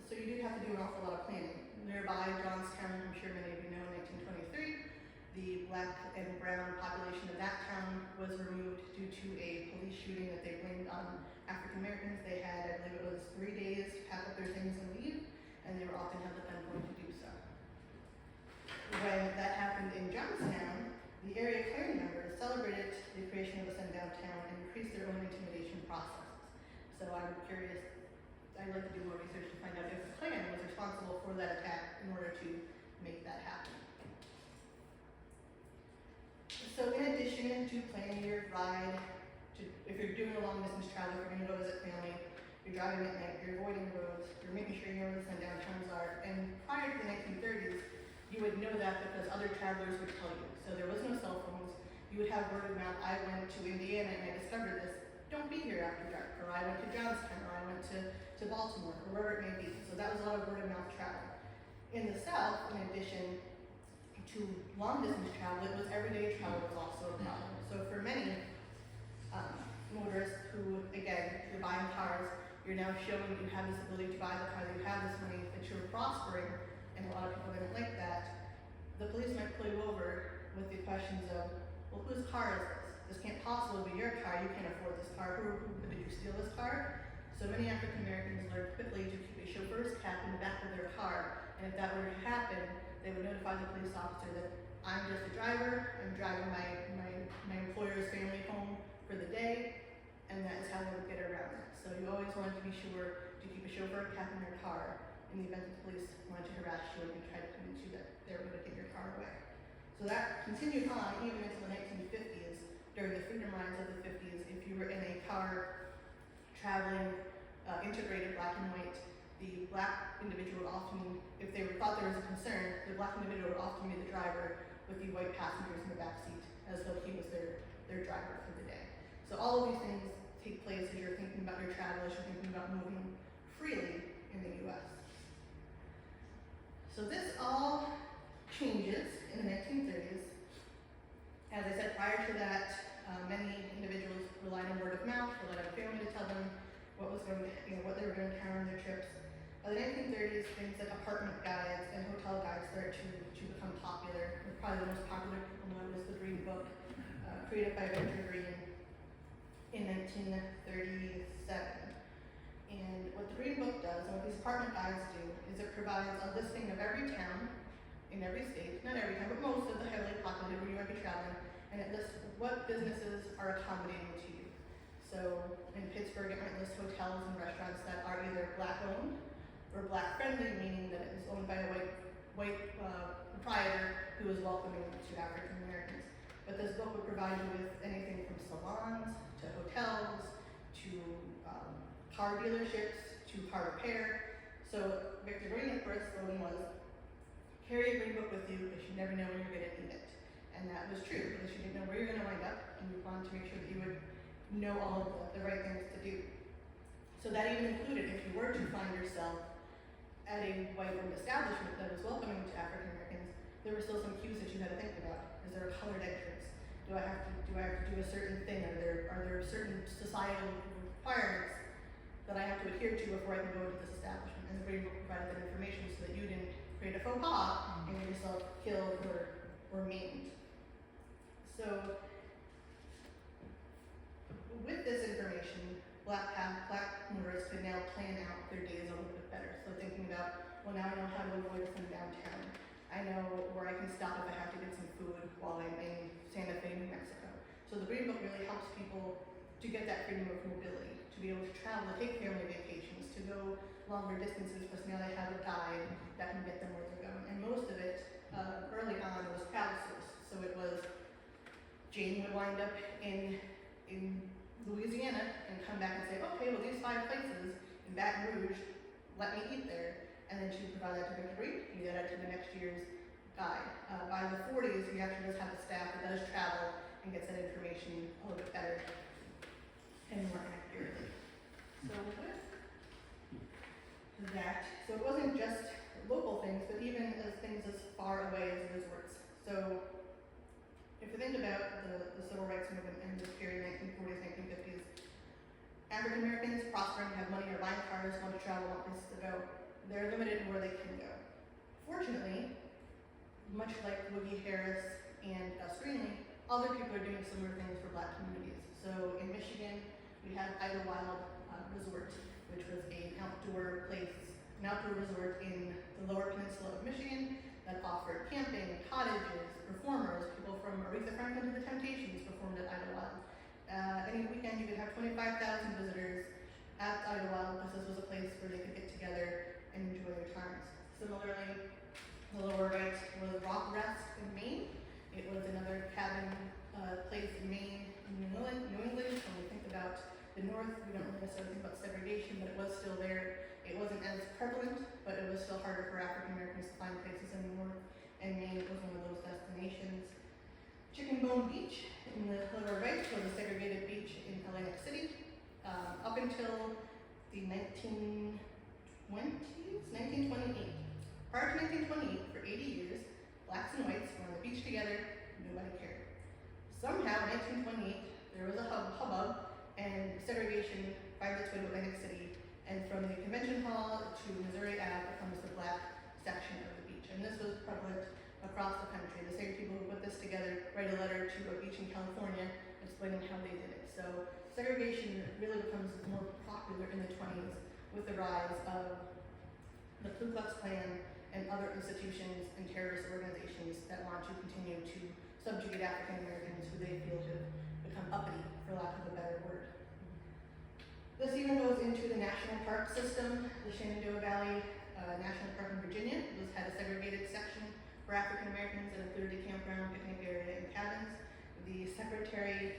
So you did have to do an awful lot of planning. Nearby, Johnstown, I'm sure many of you know, in 1923, the black and brown population of that town was removed due to a police shooting that they blamed on African Americans. They had, I believe it was 3 days to pack up their things and leave, and they were often held at gunpoint to do so. When that happened in Johnstown, the area clearing members celebrated the creation of a sundown town and increased their own intimidation processes. So I'm curious, I'd like to do more research to find out if the Klan was responsible for that attack in order to make that happen. So in addition to planning your ride, if you're doing a long distance travel, if you're going to go visit family, you're driving at night, you're avoiding roads, you're making sure you know where the sundown towns are. And prior to the 1930s, you would know that because other travelers would tell you. So there was no cell phones. You would have word of mouth. I went to Indiana and I discovered this. Don't be here after dark. Or I went to Johnstown, or I went to Baltimore, or wherever it may be. So that was a lot of word of mouth travel. In the South, in addition to long distance travel, it was everyday travel was also a problem. So for many motorists who, again, you're buying cars, you're now showing you have this ability to buy the car, that you have this money, that you're prospering, and a lot of people didn't like that. The police might pull you over with the questions of, well, whose car is this? This can't possibly be your car, you can't afford this car, did you steal this car? So many African Americans learned quickly to keep a chauffeur's cap in the back of their car, and if that were to happen, they would notify the police officer that I'm just a driver, I'm driving my employer's family home for the day, and that is how they would get around it. So you always wanted to be sure to keep a chauffeur cap in your car in the event that the police wanted to harass you and try to convince you that they were going to take your car away. So that continued on even into the 1950s, during the freedom rides of the 50s. If you were in a car traveling integrated black and white, the black individual would often, if they thought there was a concern, the black individual would often be the driver with the white passengers in the back seat, as though he was their driver for the day. So all of these things take place as you're thinking about your travel, as you're thinking about moving freely in the U.S. So this all changes in the 1930s. As I said, prior to that, many individuals relied on word of mouth, relied on family to tell them what was going to, what they were going to encounter on their trips. By the 1930s, things like apartment guides and hotel guides started to become popular. Probably the most popular people know is the Green Book, created by Benjamin Green in 1937. And what the Green Book does, and what these apartment guides do, is it provides a listing of every town in every state, not every town, but most of the heavily populated where you might be traveling, and it lists what businesses are accommodating to you. So in Pittsburgh, it might list hotels and restaurants that are either black owned or black friendly, meaning that it is owned by a white proprietor who is welcoming to African Americans. But this book would provide you with anything from salons to hotels to car dealerships to car repair. So Victor Green, of course, slogan was, carry a Green Book with you because you never know when you're going to need it. And that was true, because you didn't know where you're going to wind up, and you wanted to make sure that you would know all of the right things to do. So that even included if you were to find yourself at a white-owned establishment that was welcoming to African Americans, there were still some cues that you had to think about. Is there a colored entrance? Do I have to do a certain thing? Are there certain societal requirements that I have to adhere to before I can go into this establishment? And the Green Book provided that information so that you didn't create a faux pas and get yourself killed or maimed. So with this information, black motorists could now plan out their days a little bit better. So thinking about, well, now I know how to avoid from downtown. I know where I can stop if I have to get some food while I'm in Santa Fe, New Mexico. So the Green Book really helps people to get that freedom of mobility, to be able to travel, to take family vacations, to go longer distances, because now they have a guide that can get them where they're going. And most of it, early on, was crowdsourced. So it was, Jane would wind up in Louisiana and come back and say, okay, well, these 5 places in Baton Rouge, let me eat there. And then she would provide that to Victor Green, he did that to the next year's guide. By the 40s, we actually just have a staff that does travel and gets that information a little bit better and more accurately. So with that, so it wasn't just local things, but even as things as far away as resorts. So if you think about the civil rights movement in this period, 1940s, 1950s, African Americans prospering, have money, or buying cars, want to travel, want places to go. They're limited in where they can go. Fortunately, much like Woogie Harris and Screenly, other people are doing similar things for black communities. So in Michigan, we have Idlewild Resort, which was an outdoor resort in the lower peninsula of Michigan that offered camping, cottages, performers. People from Aretha Franklin to the Temptations performed at Idlewild. Any weekend you could have 25,000 visitors at Idlewild because this was a place where they could get together and enjoy their times. Similarly, the lower right was Rock Rest in Maine. It was another cabin place in Maine, in New England. When we think about the North, we don't really necessarily think about segregation, but it was still there. It wasn't as prevalent, but it was still harder for African Americans to find places in the North, and Maine was one of those destinations. Chicken Bone Beach in the lower right was a segregated beach in LHHC City. Up until the 1928. Prior to 1928, for 80 years, blacks and whites were on the beach together, nobody cared. Somehow, in 1928, there was a hubbub, and segregation finds its way to Atlantic City, and from the convention hall to Missouri Ave becomes the black section of the beach. And this was prevalent across the country. The same people who put this together write a letter to a beach in California explaining how they did it. So segregation really becomes more popular in the 20s with the rise of the Ku Klux Klan and other institutions and terrorist organizations that want to continue to subjugate African Americans who they feel have become uppity, for lack of a better word. This even goes into the national park system. The Shenandoah Valley National Park in Virginia had a segregated section for African Americans that included a campground, picnic area, and cabins. The Secretary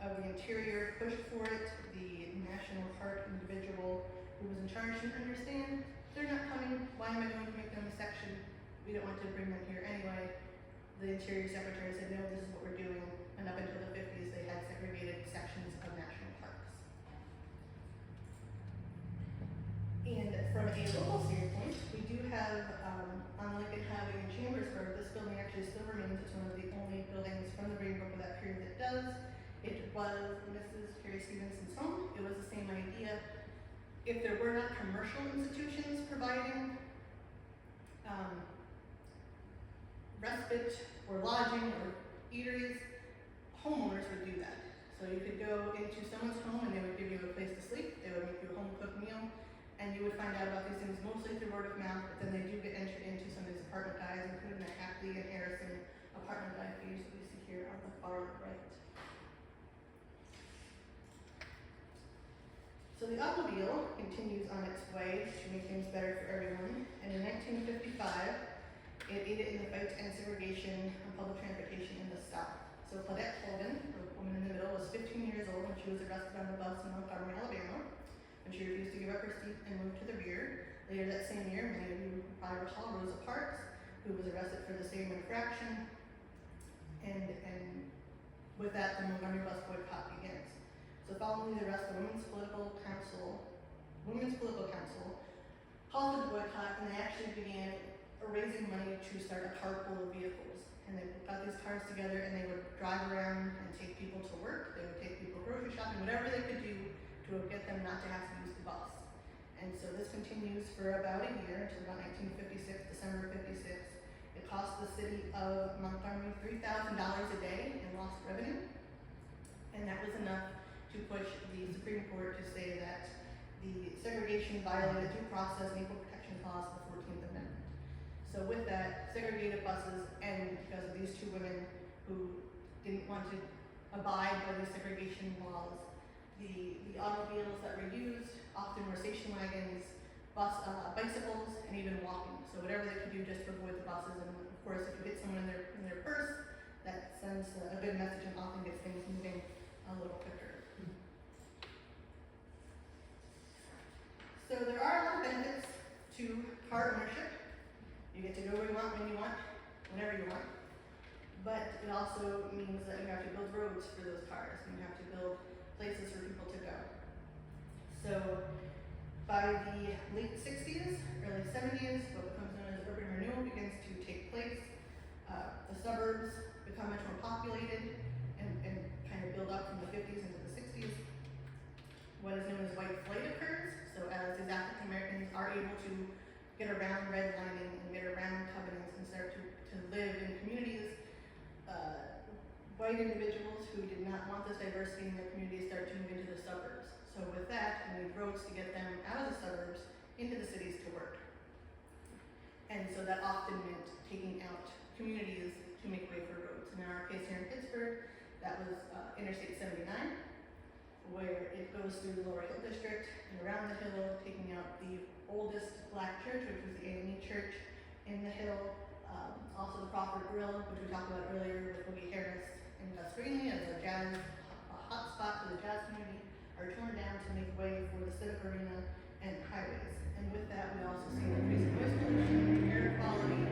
of the Interior pushed for it. The national park individual who was in charge didn't understand. They're not coming. Why am I going to make them a section? We don't want to bring them here anyway. The Interior Secretary said, no, this is what we're doing. And up until the 50s, they had segregated sections of national parks. And from a local standpoint, we do have, on Lincoln Highway in Chambersburg, this building actually still remains. It's one of the only buildings from the Green Book of that period that does. It was Mrs. Carrie Stevenson's home. It was the same idea. If there were not commercial institutions providing respite or lodging or eateries, homeowners would do that. So you could go into someone's home and they would give you a place to sleep. They would make you a home-cooked meal. So the automobile continues on its way to make things better for everyone, and in 1955, it aided in the fight to end segregation on public transportation in the South. So Claudette Colvin, the woman in the middle, was 15 years old when she was arrested on the bus in Montgomery, Alabama, when she refused to give up her seat and moved to the rear. Later that same year, many of you probably recall Rosa Parks, who was arrested for the same infraction, and with that, the Montgomery bus boycott begins. So following the arrest, the Women's Political Council called for the boycott, and they actually began raising money to start a carpool of vehicles. And they got these cars together, and they would drive around and take people to work. They would take people grocery shopping, whatever they could do to get them not to have to use the bus. And so this continues for about a year, until about 1956, December 56. It cost the city of Montgomery $3,000 a day in lost revenue, and that was enough to push the Supreme Court to say that the segregation violated due process and equal protection clause of the 14th Amendment. So with that, segregated buses, and because of these two women who didn't want to abide by the segregation laws, the automobiles that were used often were station wagons, bicycles, and even walking. So whatever they could do just to avoid the buses. And of course, if you hit someone in their purse, that sends a good message and often gets things moving a little quicker. So there are a lot of benefits to car ownership. You get to go where you want, when you want, whenever you want. But it also means that you have to build roads for those cars, and you have to build places for people to go. So by the late 60s, early 70s, what becomes known as urban renewal begins to take place. The suburbs become much more populated and kind of build up from the 50s into the 60s. What is known as white flight occurs. So as these African Americans are able to get around redlining and get around covenants and start to live in communities, white individuals who did not want this diversity in their communities start to move into the suburbs. So with that, we need roads to get them out of the suburbs into the cities to work. And so that often meant taking out communities to make way for roads. In our case here in Pittsburgh, that was Interstate 79, where it goes through the Lower Hill District and around the hill, taking out the oldest black church, which was the A&E Church in the hill. Also the Crawford Grill, which we talked about earlier with Boogie Harris and Gus Greenlee as a jazz hotspot for the jazz community, are torn down to make way for the Civic Arena and highways. And with that, we also see an increase in noise pollution, air quality,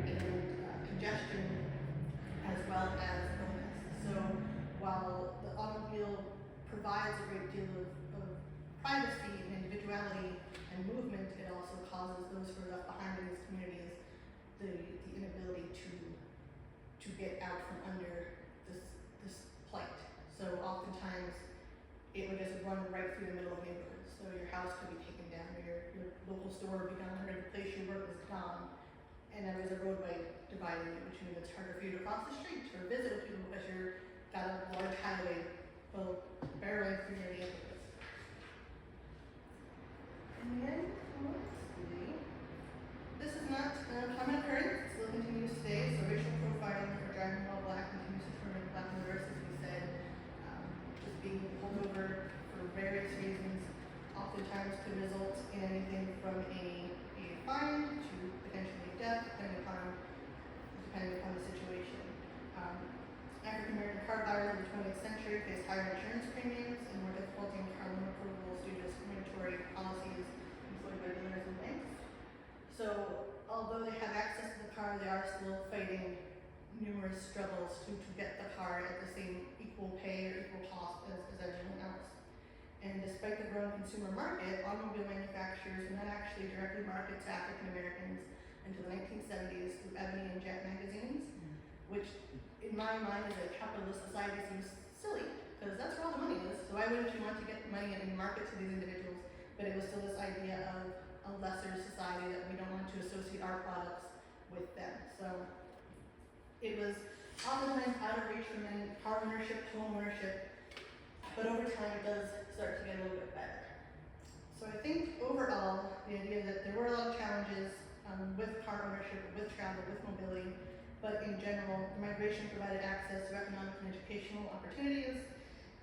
and congestion, as well as illness. So while the automobile provides a great deal of privacy and individuality and movement, it also causes those who are left behind in these communities the inability to get out from under this plight. So oftentimes it would just run right through the middle of neighborhoods. So your house could be taken down, or your local store would be gone, or the place you work is gone, and then there's a roadway dividing it, which means it's harder for you to cross the street or visit with people because you're got a large highway barreling through your neighborhoods. And then, lastly, this is not a common occurrence, it still continues today. So racial profiling for driving while black continues to turn black and diverse, as we said, just being pulled over for various reasons, oftentimes could result in anything from a fine to potentially death, depending upon the situation. African American car buyers in the 20th century faced higher insurance premiums and more difficulty in car loan approvals due to discriminatory policies employed by dealers and banks. So, although they have access to the car, they are still fighting numerous struggles to get the car at the same equal pay or equal cost as everyone else. And despite the growing consumer market, automobile manufacturers did not actually directly market to African Americans until the 1970s through Ebony and Jet magazines, which in my mind as a capitalist society seems silly, because that's where all the money is. So why wouldn't you want to get money and market to these individuals? But it was still this idea of a lesser society that we don't want to associate our products with them. So it was oftentimes out of reach for many, car ownership, home ownership, but over time it does start to get a little bit better. So I think overall, the idea that there were a lot of challenges with car ownership, with travel, with mobility, but in general, the migration provided access to economic and educational opportunities,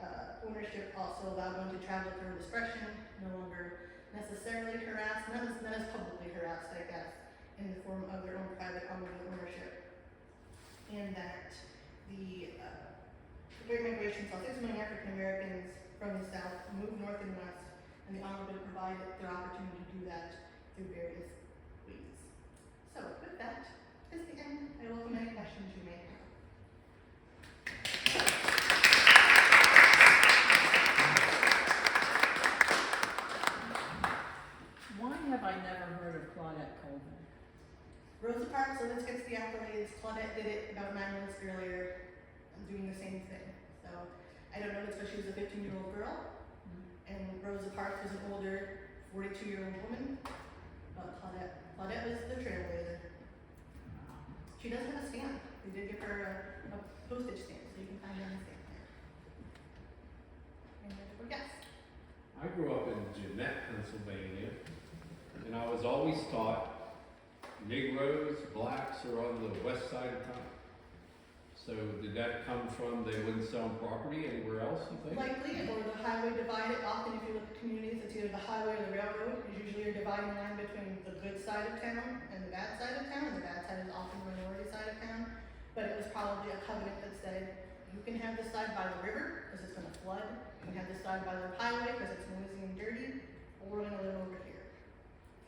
Ownership also allowed one to travel at their own discretion, no longer necessarily harassed, not as publicly harassed, I guess, in the form of their own private ownership. And that the Great Migration saw 6 million African Americans from the South move north and west, and the honor would provide their opportunity to do that through various ways. So with that is the end. I welcome any questions you may have. Why have I never heard of Claudette Colvin? Rosa Parks always gets the accolades. Claudette did it about 9 months earlier. I'm doing the same thing. So I don't know if it's because she was a 15-year-old girl, and Rosa Parks was an older 42-year-old woman, but Claudette was the trailblazer. She does have a stamp. We did give her a postage stamp, so you can find her on the stamp there. And yes. I grew up in Jeanette, Pennsylvania, and I was always taught Negroes, blacks are on the west side of town. So did that come from they wouldn't sell property anywhere else, you think? Likely, or the highway divided. Often if you look at communities, it's either the highway or the railroad is usually your dividing line between the good side of town and the bad side of town, and the bad side is often the minority side of town. But it was probably a covenant that said, you can have this side by the river, because it's gonna flood. You can have this side by the highway, because it's noisy and dirty, or we're gonna live over here.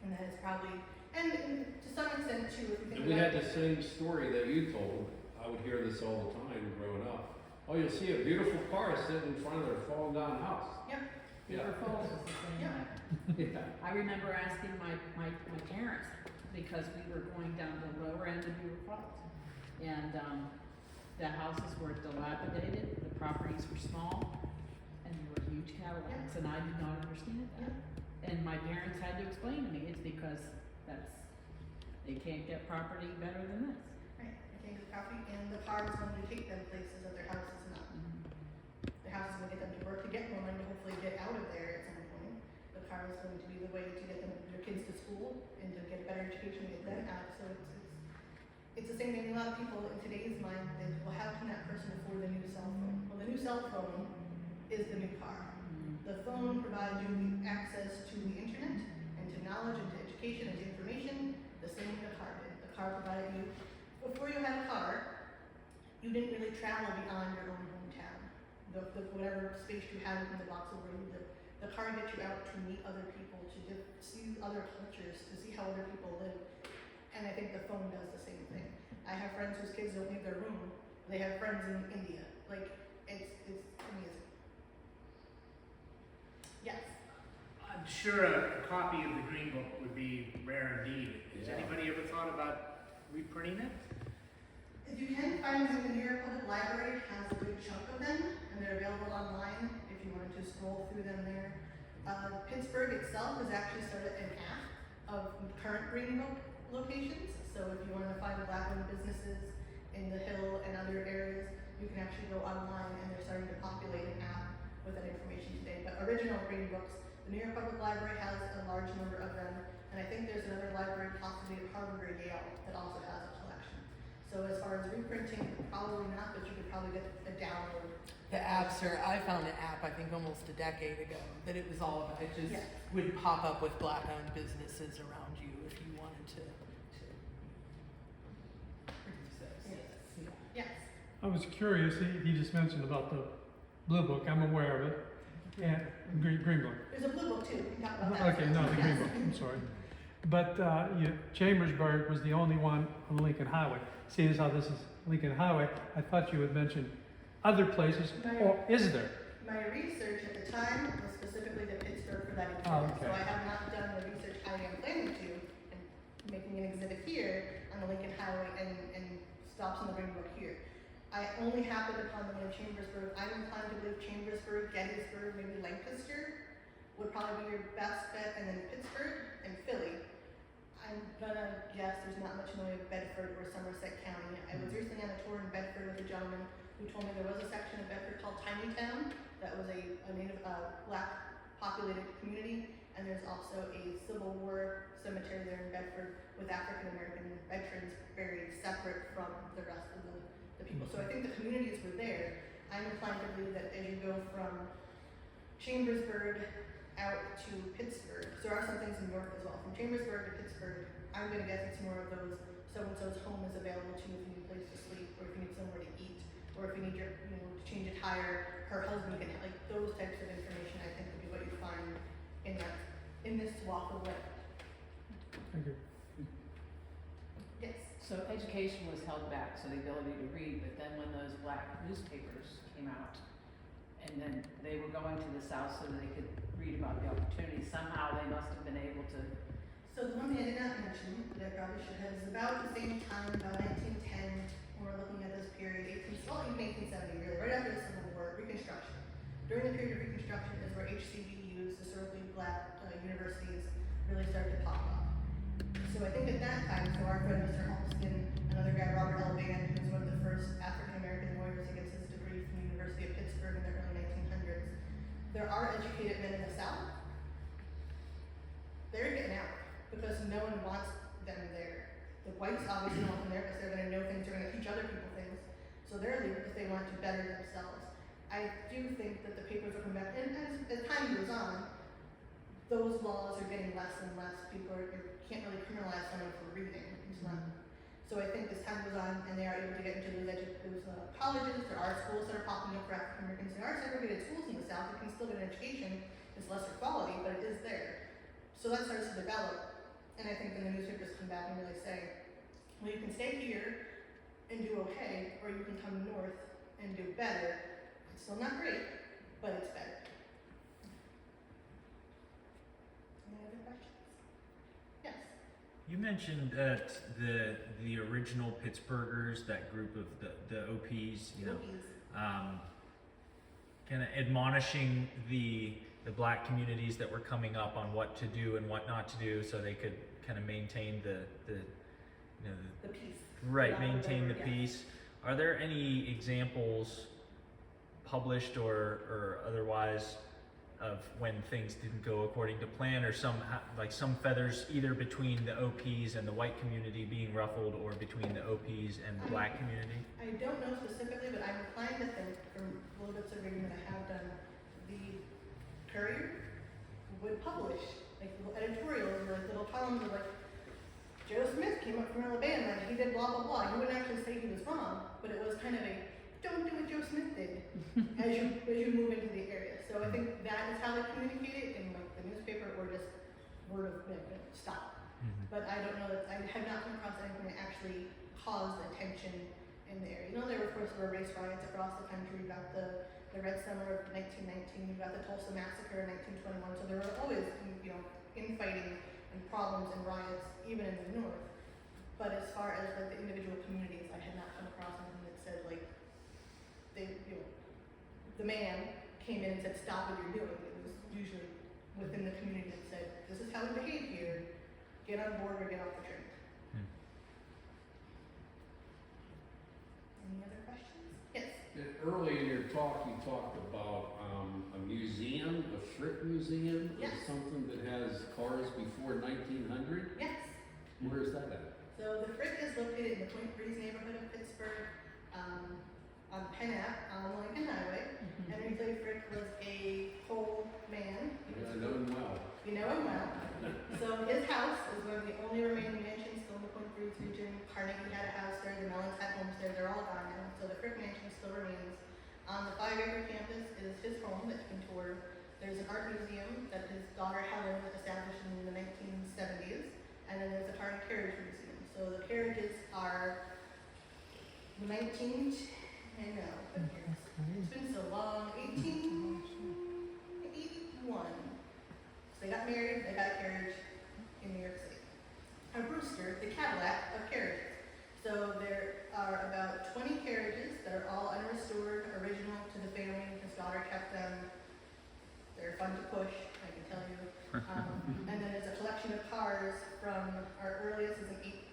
And that is probably, and to some extent too, if you think And we about had the same story that you told. I would hear this all the time growing up. Oh, you'll see a beautiful car sitting in front of their falling down house. Yep. Beaver Falls is the same Yeah. way. Yeah. I remember asking my parents, because we were going down the lower end of Beaver Falls. And the houses were dilapidated, the properties were small, and there were huge Cadillacs, and I did not understand that. And my parents had to explain to me, it's because they can't get property better than this. Right, I think the property and the car is going to take them places that their house is not. The house is going to get them to work to get more money to hopefully get out of there at some point. The car is going to be the way to get them, their kids to school and to get a better education and get them out. So it's the same thing. A lot of people in today's mind think, well, how can that person afford the new cell phone? Well, the new cell phone is the new car. The phone provides you the access to the internet and to knowledge and to education and to information, the same way the car did. The car provided you. Before you had a car, you didn't really travel beyond your own hometown. Whatever space you had within the box of where you lived. The car gets you out to meet other people, to see other cultures, to see how other people live. And I think the phone does the same thing. I have friends whose kids don't leave their room. They have friends in India. Like, it's amazing. Yes. I'm sure a copy of the Green Book would be rare indeed. Has Yeah. anybody ever thought about reprinting it? If you can find them, the New York Public Library has a good chunk of them, and they're available online if you wanted to scroll through them there. Pittsburgh itself has actually started an app of current Green Book locations. So if you wanted to find Black-owned businesses in the Hill and other areas, you can actually go online, and they're starting to populate an app with that information today. But original Green Books, the New York Public Library has a large number of them, and I think there's another library possibly at Harvard or Yale that also has a collection. So as far as reprinting, probably not, but you could probably get a download. The apps are, I found an app, I think almost a decade ago, that it was all about, it just Yeah. would pop up with Black-owned businesses around you if you wanted to produce those. Yes. Yes. I was curious, he just mentioned about the Blue Book, I'm aware of it, and Green Book. There's a blue book too, we can talk about that. Okay, no, the Green Yes. Book, I'm sorry. But Chambersburg was the only one on Lincoln Highway. Seeing as how this is Lincoln Highway, I thought you had mentioned other places, or is there? My research at the time was specifically to Pittsburgh for that Oh, exhibit, okay. so I have not done the research I am planning to, and making an exhibit here on the Lincoln Highway and stops in the Green Book here. I only happened upon the one in Chambersburg. I'm inclined to believe Chambersburg, Gettysburg, maybe Lancaster would probably be your best bet, and then Pittsburgh and Philly. I'm gonna guess there's not much in the way of Bedford or Somerset County. I was recently on a tour in Bedford with a gentleman who told me there was a section of Bedford called Tiny Town that was a native black populated community, and there's also a Civil War cemetery there in Bedford with African American veterans buried separate from the rest of the people. So I think the communities were there. I'm inclined to believe that as you go from Chambersburg out to Pittsburgh, so there are some things in New York as well. From Chambersburg to Pittsburgh, I'm gonna guess it's more of those so-and-so's home is available to you if you need a place to sleep, or if you need somewhere to eat, or if you need your, to change a tire, her husband can, like, those types of information I think would be what you find in this walk of life. Thank you. Yes. So education was held back, so the ability to read, but then when those black newspapers came out, and then they were going to the South so that they could read about the opportunities, somehow they must have been able to. So the one thing I did not mention, that I probably should have, is about the same time, about 1910, when we're looking at this period, even 1870 really, right after the Civil War, Reconstruction. During the period of Reconstruction is where HCBUs, historically black universities, really started to pop up. So I think at that time, so our friend Mr. Olmsted, another guy, Robert L. Band, who's one of the first African-American lawyers who gets his degree from the University of Pittsburgh in the early 1900s, there are educated men in the South. They're getting out because no one wants them there. The whites obviously don't want them there because they're going to know things, they're going to teach other people things. So they're leaving because they want to better themselves. I do think that the papers will come back, and as time goes on, those laws are getting less and less. People you can't really criminalize someone for reading. It's not. So I think as time goes on and they are able to get into those colleges, there are schools that are popping up for African Americans. There are segregated schools in the South. You can still get an education. It's lesser quality, but it is there. So that starts to develop. And I think then the newspapers come back and really say, well, you can stay here and do okay, or you can come north and do better. It's still not great, but it's better. Any other questions? Yes. You mentioned that the original Pittsburghers, that group of the OPs, kind of admonishing the black communities that were coming up on what to do and what not to do, so they could kind of maintain the peace. Right, maintain the peace. Are there any examples, published or otherwise, of when things didn't go according to plan, or some feathers either between the OPs and the white community being ruffled, or between the OPs and the black community? I don't know specifically, but I'm inclined to think, from little bits of reading that I have done, the Courier would publish like little editorials or like little columns of like, Joe Smith came up from Alabama and he did blah blah blah. You wouldn't actually say he was wrong, but it was kind of a don't do what Joe Smith did as you move into the area. So I think that is how they communicate it in like the newspaper or just word of stop. Mm-hmm. But I don't know that I have not come across anything that actually caused attention in the area. There of course were race riots across the country. You got the Red Summer of 1919. You got the Tulsa Massacre in 1921. So there were always infighting and problems and riots even in the north. But as far as like the individual communities, I had not come across anything that said like the man came in and said stop what you're doing. It was usually within the community that said this is how we behave here. Get on board or get off the train. Any other questions? Yes. Early in your talk, you talked about a museum, a Frick museum, Yes. or something that has cars before 1900. Yes. Where is that at? So the Frick is located in the Point Breeze neighborhood of Pittsburgh, on Penn Ave, on the Lincoln Highway. Henry Clay Frick was a coal man. Yeah, I know him well. You know him well. So his house is one of the only remaining mansions still in the Point Breeze region. Carnegie had a house there, the Mellons had homes there, they're all gone now. So the Frick mansion still remains. On the 5-acre campus is his home that's been toured. There's an art museum that his daughter Helen established in the 1970s. And then there's a car and carriage museum. So the carriages are 1881. It's been so long. 1881. So they got married, they got a carriage in New York City. A Brewster, the Cadillac of carriages. So there are about 20 carriages that are all unrestored, original to the family. His daughter kept them. They're fun to push, I can tell you. And then there's a collection of cars from our earliest,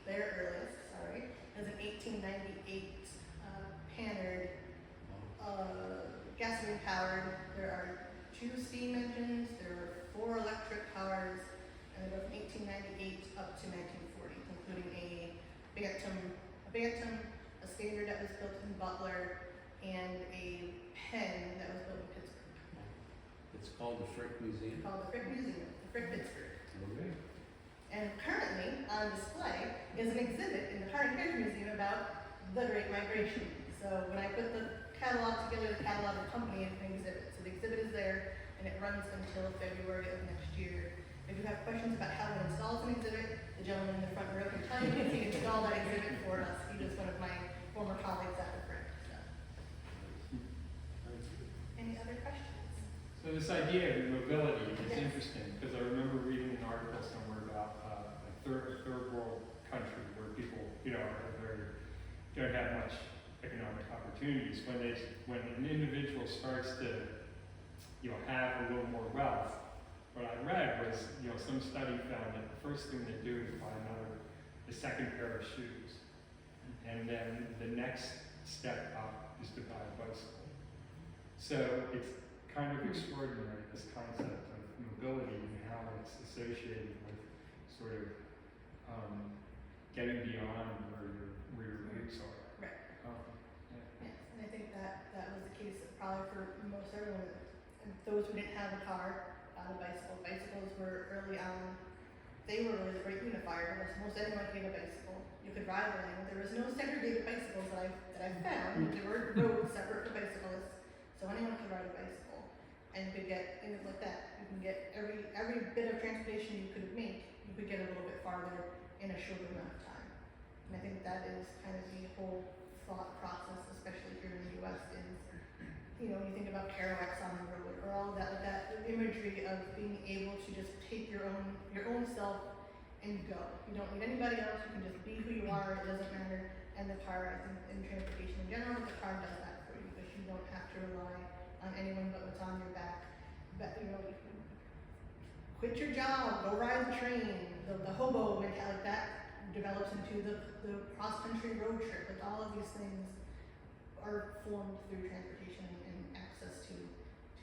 their earliest, is an 1898 Panhard, gasoline powered. There are 2 steam engines, there are 4 electric cars, and they go from 1898 up to 1940, including a Bantam, a Standard that was built in Butler, and a Museum? called the Frick Museum, the Frick Pittsburgh. Okay. And currently on display is an exhibit in the Car and Carriage Museum about the Great Migration. So when I put the catalog together, the catalog accompanied an exhibit. So the exhibit is there and it runs until February of next year. If you have questions about how one installs an exhibit, the gentleman in the front row can tell you if he installed that exhibit for us. He was one of my former colleagues at the Frick. So. Any other questions? So this idea of mobility is Yes. interesting, because I remember reading an article somewhere about a third world country where people, don't have much economic opportunities. When an individual starts to, have a little more wealth, what I read was, some study found that the first thing they do is buy a second pair of shoes. And then the next step up is to buy a bicycle. So it's kind of extraordinary, this concept of mobility and how it's associated with sort of getting beyond where your roots are. Right. Yeah. Yes, and I think that was the case probably for most everyone. And those who didn't have a car, got a bicycle. Bicycles were early on, they were really the great unifier. Most anyone could get a bicycle. You could ride around. There was no segregated bicycles that I found. There were roads separate for bicyclists, so anyone could ride a bicycle. And you could get, and it's like that. You can get every bit of transportation you could make, you could get a little bit farther in a shorter amount of time. And I think that is kind of the whole thought process, especially here in the U.S. is, you think about Kerouac's on the road or all that, like that imagery of being able to just take your own self and go. You don't need anybody else. You can just be who you are. It doesn't matter. And the car, I think, in transportation in general, the car does that for you because you don't have to rely on anyone but what's on your back. But you can quit your job, go ride the train. The hobo mentality that develops into the cross-country road trip. Like all of these things are formed through transportation and access to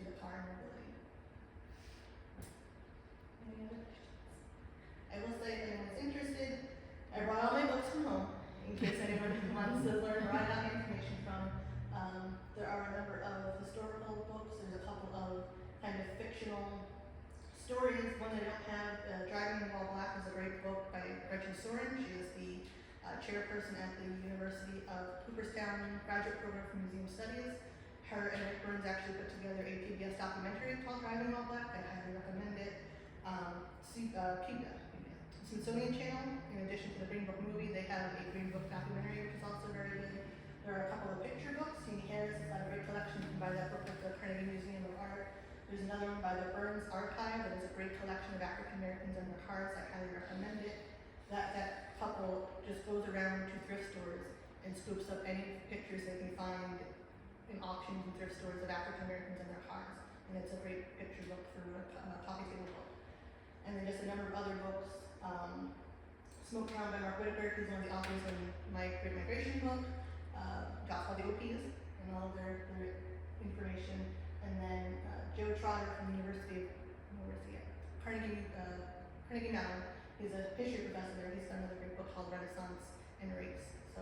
the car and mobility. Any other questions? I will say, if anyone's interested, I brought all my books from home in case anyone wants to learn where I got the information from. There are a number of historical books. There's a couple of kind of fictional stories. One that I don't have, Driving While Black, is a great book by Gretchen Soren. She is the chairperson at the University of Cooperstown Graduate Program for Museum Studies. Her and Rick Burns actually put together a PBS documentary called Driving While Black. I highly recommend it. Smithsonian Channel, in addition to the Green Book movie, they have a Green Book documentary, which is also very good. There are a couple of picture books. Jeannie Harris has got a great collection. You can buy that book at the Carnegie Museum of Art. There's another one by the Burns Archive that is a great collection of African Americans and their cars. I highly recommend it. That couple just goes around to thrift stores and scoops up any pictures they can find in auctions and thrift stores of African Americans and their cars. And it's a great picture book for a coffee table book. And then just a number of other books. Smoke Town by Mark Whitaker, who's one of the authors in my Great Migration book. Gospel of the OPs and all of their information. And then Joe Trotter from the Carnegie Mellon. He's a history professor there. He's done another great book called Renaissance and Race. So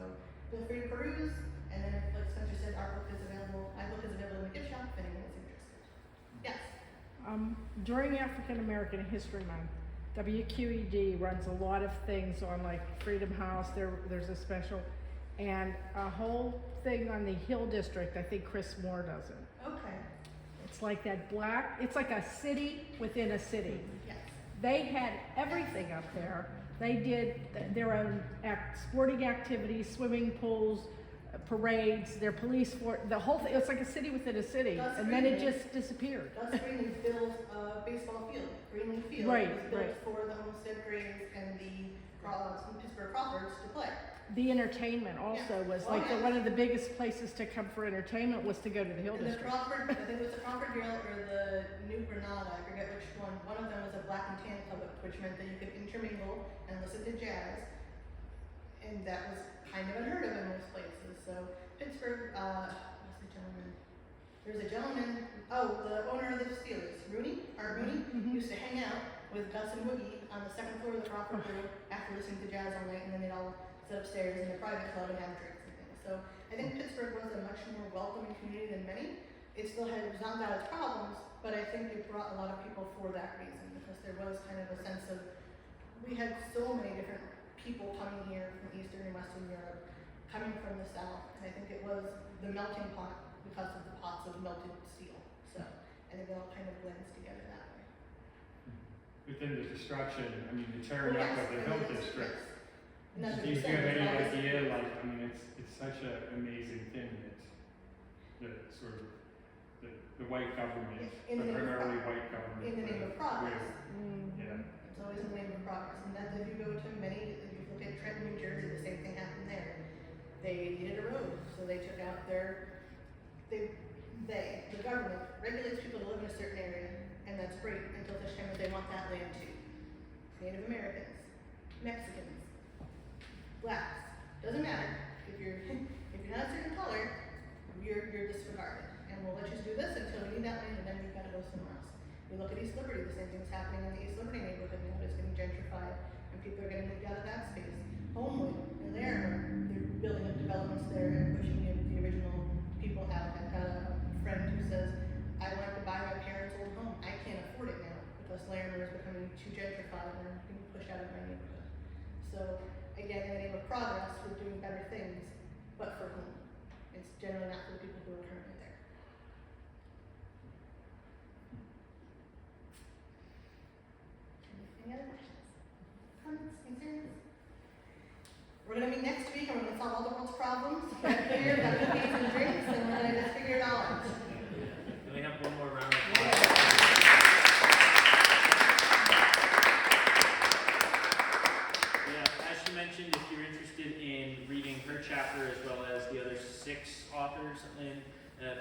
feel free to peruse. And then, like Spencer said, our book is available. My book is available in the gift shop if anyone is interested. Yes. During African American History Month, WQED runs a lot of things on like Freedom House. There's a special, and a whole thing on the Hill District. I think Chris Moore does it. Okay. It's like that black. It's like a city within a city. Yes. They had everything up there. They did their own sporting activities, swimming pools, parades, their police force, the whole thing. It's like a city within a city, and then it just disappeared. Gus Greenleaf built a baseball field. Greenleaf Field Right, was built right. for the Homestead Grays and the Pittsburgh Crawfords to play. The entertainment also was like one of the biggest places to come for entertainment was to go to the Hill And the District. Crawford, I think it was the Crawford Grill or the New Granada, I forget which one. One of them was a black and tan club, which meant that you could intermingle and listen to jazz. And that was kind of unheard of in most places. So Pittsburgh, what's the gentleman? There's a gentleman, the owner of the Steelers, Art Rooney, used to hang out with Gus and Woogie on the second floor of the Crawford Grill after listening to jazz all night, and then they'd all sit upstairs in the private club and have drinks and things. So I think Pittsburgh was a much more welcoming community than many. It still had not without its problems, but I think it brought a lot of people for that reason, because there was kind of a sense of, we had so many different people coming here from Eastern and Western Europe, coming from the South, and I think it was the melting pot because of the pots of melted steel. So, and it all kind of blends together that way. Within the destruction, I mean, the tearing Well, up of the yes, Hill yes, District. yes. And that's what Do you you're saying, have any it's always- idea, like, I mean, it's such an amazing thing that sort of, the white government, In the the name of primarily pro- white government. in the name of progress. Yeah. It's always in the name of progress, and that's if you go to many, if you look at Trenton, New Jersey, the same thing happened there. They needed a road, so they took out the government regulates people to live in a certain area, and that's great until such time as they want that land too. Native Americans, Mexicans, blacks, doesn't matter. If you're not a certain color, you're disregarded. And we'll let you do this until we need that land, and then we've got to go somewhere else. We look at East Liberty, the same thing's happening in the East Liberty neighborhood now. It's getting gentrified, and people are getting moved out of that space. Homewood, and they're building up developments there and pushing the original people out. I've got a friend who says, I wanted to buy my parents' old home. I can't afford it now because Larimer is becoming too gentrified and I'm being pushed out of my neighborhood. So again, in the name of progress, we're doing better things, but for whom? It's generally not for the people who are currently there. Any other questions? Comments? Concerns? We're gonna meet next week and we're gonna solve all the world's problems. Get here, got cookies and drinks, and we're gonna just figure it all out. Can we have one more round of applause? Yeah, as she mentioned, if you're interested in reading her chapter as well as the other 6 authors in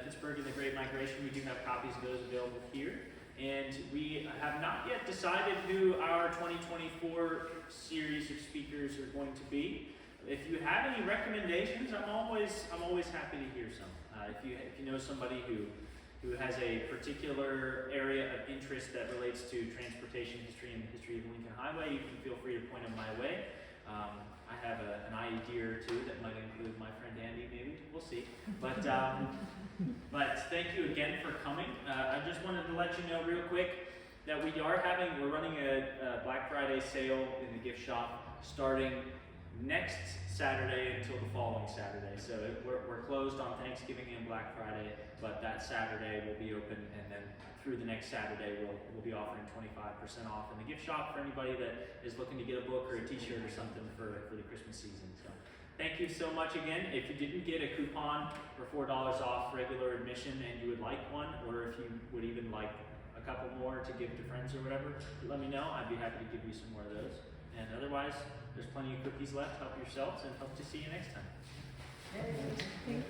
Pittsburgh and the Great Migration, we do have copies of those available here. And we have not yet decided who our 2024 series of speakers are going to be. If you have any recommendations, I'm always happy to hear some. If you know somebody who has a particular area of interest that relates to transportation history and the history of the Lincoln Highway, you can feel free to point them my way. I have an idea or two that might include my friend Andy, maybe. We'll see. But thank you again for coming. I just wanted to let you know real quick that we're running a Black Friday sale in the gift shop starting next Saturday until the following Saturday. So we're closed on Thanksgiving and Black Friday, but that Saturday will be open, and then through the next Saturday we'll be offering 25% off in the gift shop for anybody that is looking to get a book or a t-shirt or something for the Christmas season. So thank you so much again. If you didn't get a coupon for $4 off regular admission and you would like one, or if you would even like a couple more to give to friends or whatever, let me know. I'd be happy to give you some more of those. And otherwise, there's plenty of cookies left. Help yourselves, and hope to see you next time. Thank you.